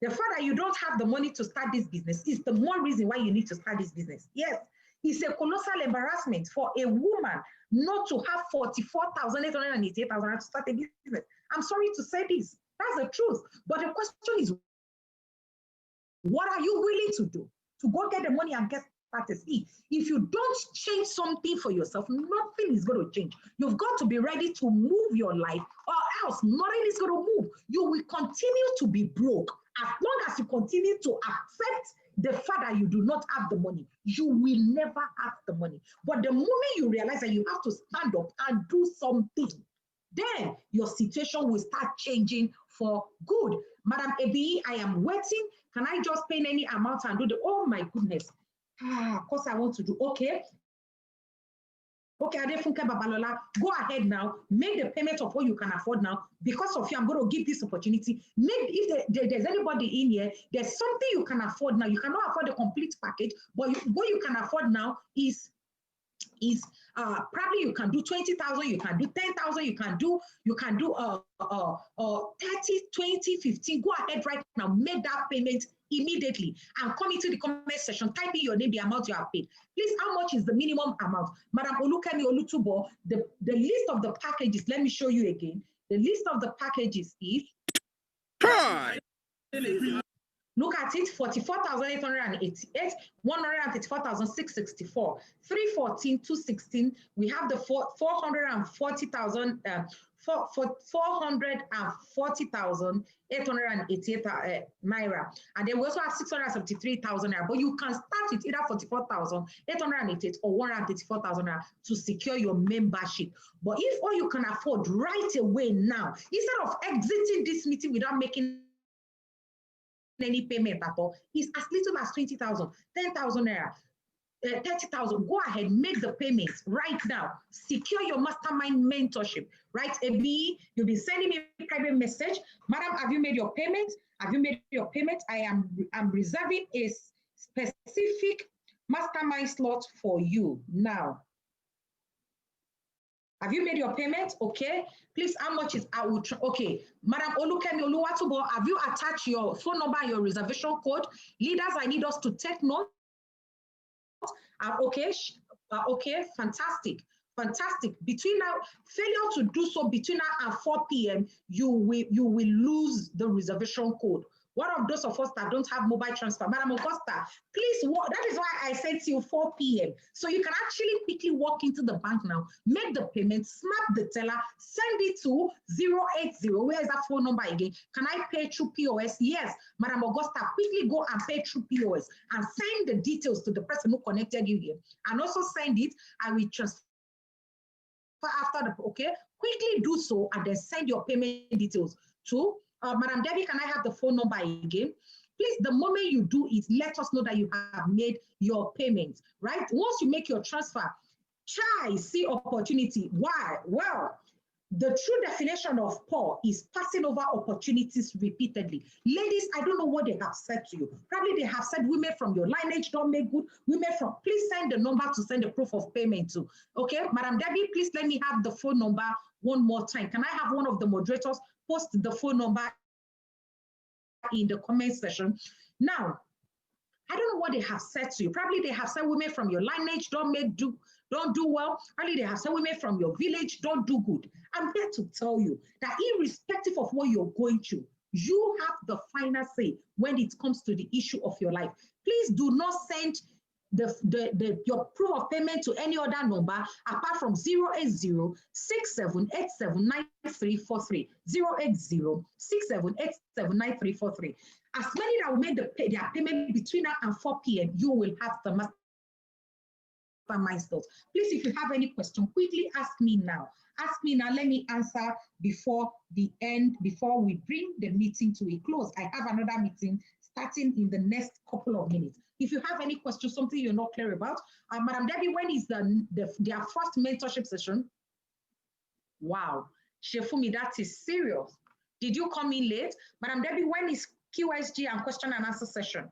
the fact that you don't have the money to start this business is the more reason why you need to start this business. Yes, it's a colossal embarrassment for a woman not to have 44,888,000 to start a business. I'm sorry to say this. That's the truth. But the question is, what are you willing to do to go get the money and get started? If you don't change something for yourself, nothing is going to change. You've got to be ready to move your life, or else nothing is going to move. You will continue to be broke. As long as you continue to accept the fact that you do not have the money, you will never have the money. But the moment you realize that you have to stand up and do something, then your situation will start changing for good. Madam Ebi, I am waiting. Can I just pay any amount and do the, oh my goodness. Of course I want to do, okay. Okay, Adefunke Babalola, go ahead now, make the payment of what you can afford now. Because of you, I'm going to give this opportunity. Maybe if there's anybody in here, there's something you can afford now. You cannot afford the complete package, but what you can afford now is is probably you can do 20,000, you can do 10,000, you can do 30, 20, 15. Go ahead right now, make that payment immediately and come into the comment section, type in your name, the amount you have paid. Please, how much is the minimum amount? Madam Olukemi Olutubo, the list of the packages, let me show you again. The list of the packages is, look at it, 44,888, 134,664, 314, 216. We have the 440,000, 440,888 naira. And then we also have 673,000 naira. But you can start with either 44,888 or 134,000 naira to secure your membership. But if all you can afford right away now, instead of exiting this meeting without making any payment at all, is as little as 20,000, 10,000 naira, 30,000. Go ahead, make the payments right now. Secure your mastermind mentorship, right? AB, you'll be sending me a private message. Madam, have you made your payment? Have you made your payment? I'm reserving a specific mastermind slot for you now. Have you made your payment? Okay. Please, how much is okay. Madam Olukemi Oluwatubo, have you attached your phone number, your reservation code? Leaders, I need us to take note. Okay, fantastic. Between now, failure to do so between now and 4 p.m., you will lose the reservation code. One of those of us that don't have mobile transfer, Madam Augusta, please, that is why I sent you 4 p.m. So you can actually quickly walk into the bank now, make the payment, snap the teller, send it to 080. Where is that phone number again? Can I pay through POS? Yes, Madam Augusta, quickly go and pay through POS and send the details to the person who connected you here. And also send it, I will transfer after the, okay? Quickly do so and then send your payment details to Madam Debbie, can I have the phone number again? Please, the moment you do it, let us know that you have made your payment, right? Once you make your transfer, try, see opportunity. Why? Well, the true definition of poor is passing over opportunities repeatedly. Ladies, I don't know what they have said to you. Probably they have said women from your lineage don't make good. Women from, please send the number to send the proof of payment to. Okay, Madam Debbie, please let me have the phone number one more time. Can I have one of the moderators post the phone number in the comment section? Now, I don't know what they have said to you. Probably they have said women from your lineage don't do well. Probably they have said women from your village don't do good. I'm here to tell you that irrespective of what you're going through, you have the final say when it comes to the issue of your life. Please do not send your proof of payment to any other number apart from 080-6787-9343. 080-6787-9343. As many that will make their payment between now and 4 p.m., you will have the mastermind slots. Please, if you have any question, quickly ask me now. Ask me now. Let me answer before the end, before we bring the meeting to a close. I have another meeting starting in the next couple of minutes. If you have any questions, something you're not clear about, Madam Debbie, when is their first mentorship session? Wow, Shefumi, that is serious. Did you come in late? Madam Debbie, when is QSG and question and answer session?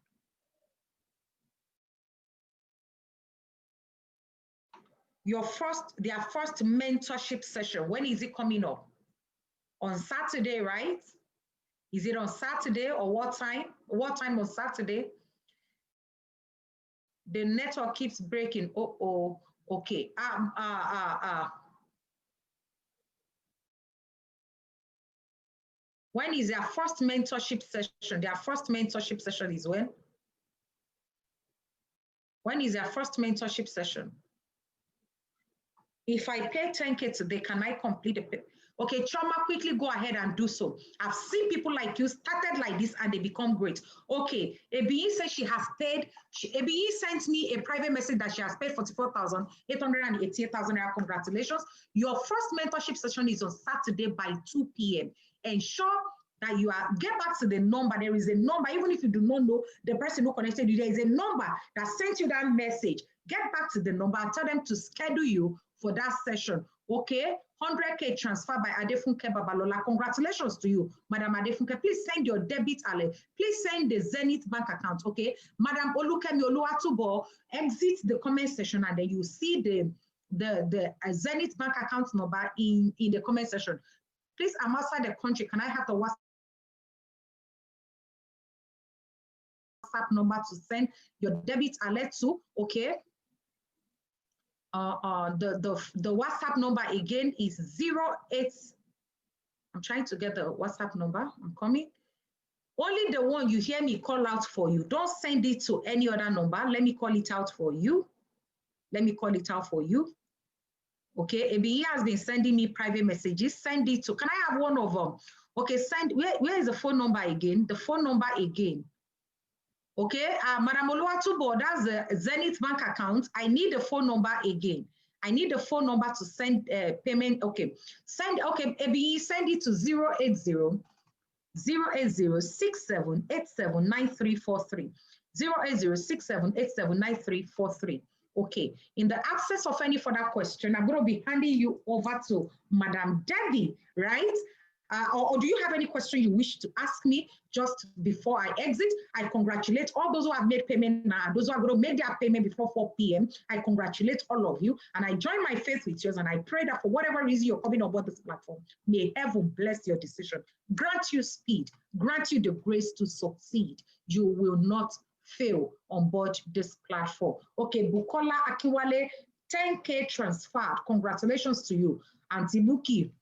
Their first mentorship session, when is it coming up? On Saturday, right? Is it on Saturday or what time? What time on Saturday? The network keeps breaking. Okay. When is their first mentorship session? Their first mentorship session is when? When is their first mentorship session? If I pay 10K today, can I complete the pay? Okay, Trauma, quickly go ahead and do so. I've seen people like you started like this and they become great. Okay, ABE says she has paid, ABE sent me a private message that she has paid 44,888,000 naira. Congratulations. Your first mentorship session is on Saturday by 2 p.m. Ensure that you get back to the number. There is a number, even if you do not know the person who connected you, there is a number that sent you that message. Get back to the number and tell them to schedule you for that session. Okay, 100K transferred by Adefunke Babalola. Congratulations to you, Madam Adefunke. Please send your debit alert. Please send the Zenith bank account. Okay, Madam Olukemi Oluwatubo, exit the comment section and then you see the Zenith bank account number in the comment section. Please, I'm outside the country. Can I have the WhatsApp number to send your debit alert to? Okay. The WhatsApp number again is 08. I'm trying to get the WhatsApp number. I'm coming. Only the one you hear me call out for you. Don't send it to any other number. Let me call it out for you. Let me call it out for you. Okay, ABE has been sending me private messages. Send it to, can I have one of them? Okay, send, where is the phone number again? The phone number again. Okay, Madam Oluwatubo, that's the Zenith bank account. I need the phone number again. I need the phone number to send payment. Okay, send, okay, ABE, send it to 080 67879343. 08067879343. Okay, in the absence of any further question, I'm going to be handing you over to Madam Debbie, right? Or do you have any question you wish to ask me just before I exit? I congratulate all those who have made payment now, those who are going to make their payment before 4 p.m. I congratulate all of you, and I join my faith with yours, and I pray that for whatever reason you're coming aboard this platform, may heaven bless your decision, grant you speed, grant you the grace to succeed. You will not fail on board this platform. Okay, Bukola Akiwale, 10K transferred. Congratulations to you. Auntie Buki,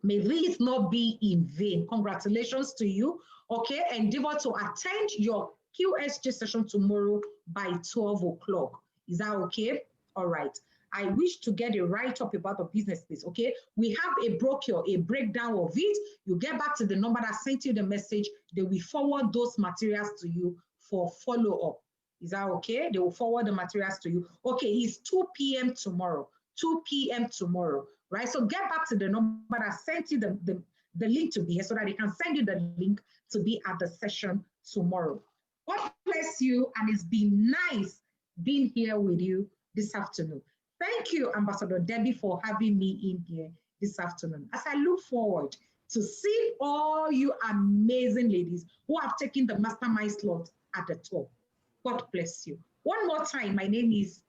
may this not be in vain. Congratulations to you. Okay, endeavor to attend your QSG session tomorrow by 12 o'clock. Is that okay? All right. I wish to get a write-up about the business place, okay? We have a brochure, a breakdown of it. You get back to the number that sent you the message. They will forward those materials to you for follow-up. Is that okay? They will forward the materials to you. Okay, it's 2 p.m. tomorrow. 2 p.m. tomorrow, right? So get back to the number that sent you the link to be here so that they can send you the link to be at the session tomorrow. God bless you, and it's been nice being here with you this afternoon. Thank you, Ambassador Debbie, for having me in here this afternoon. As I look forward to seeing all you amazing ladies who have taken the mastermind slot at the top. God bless you. One more time, my name is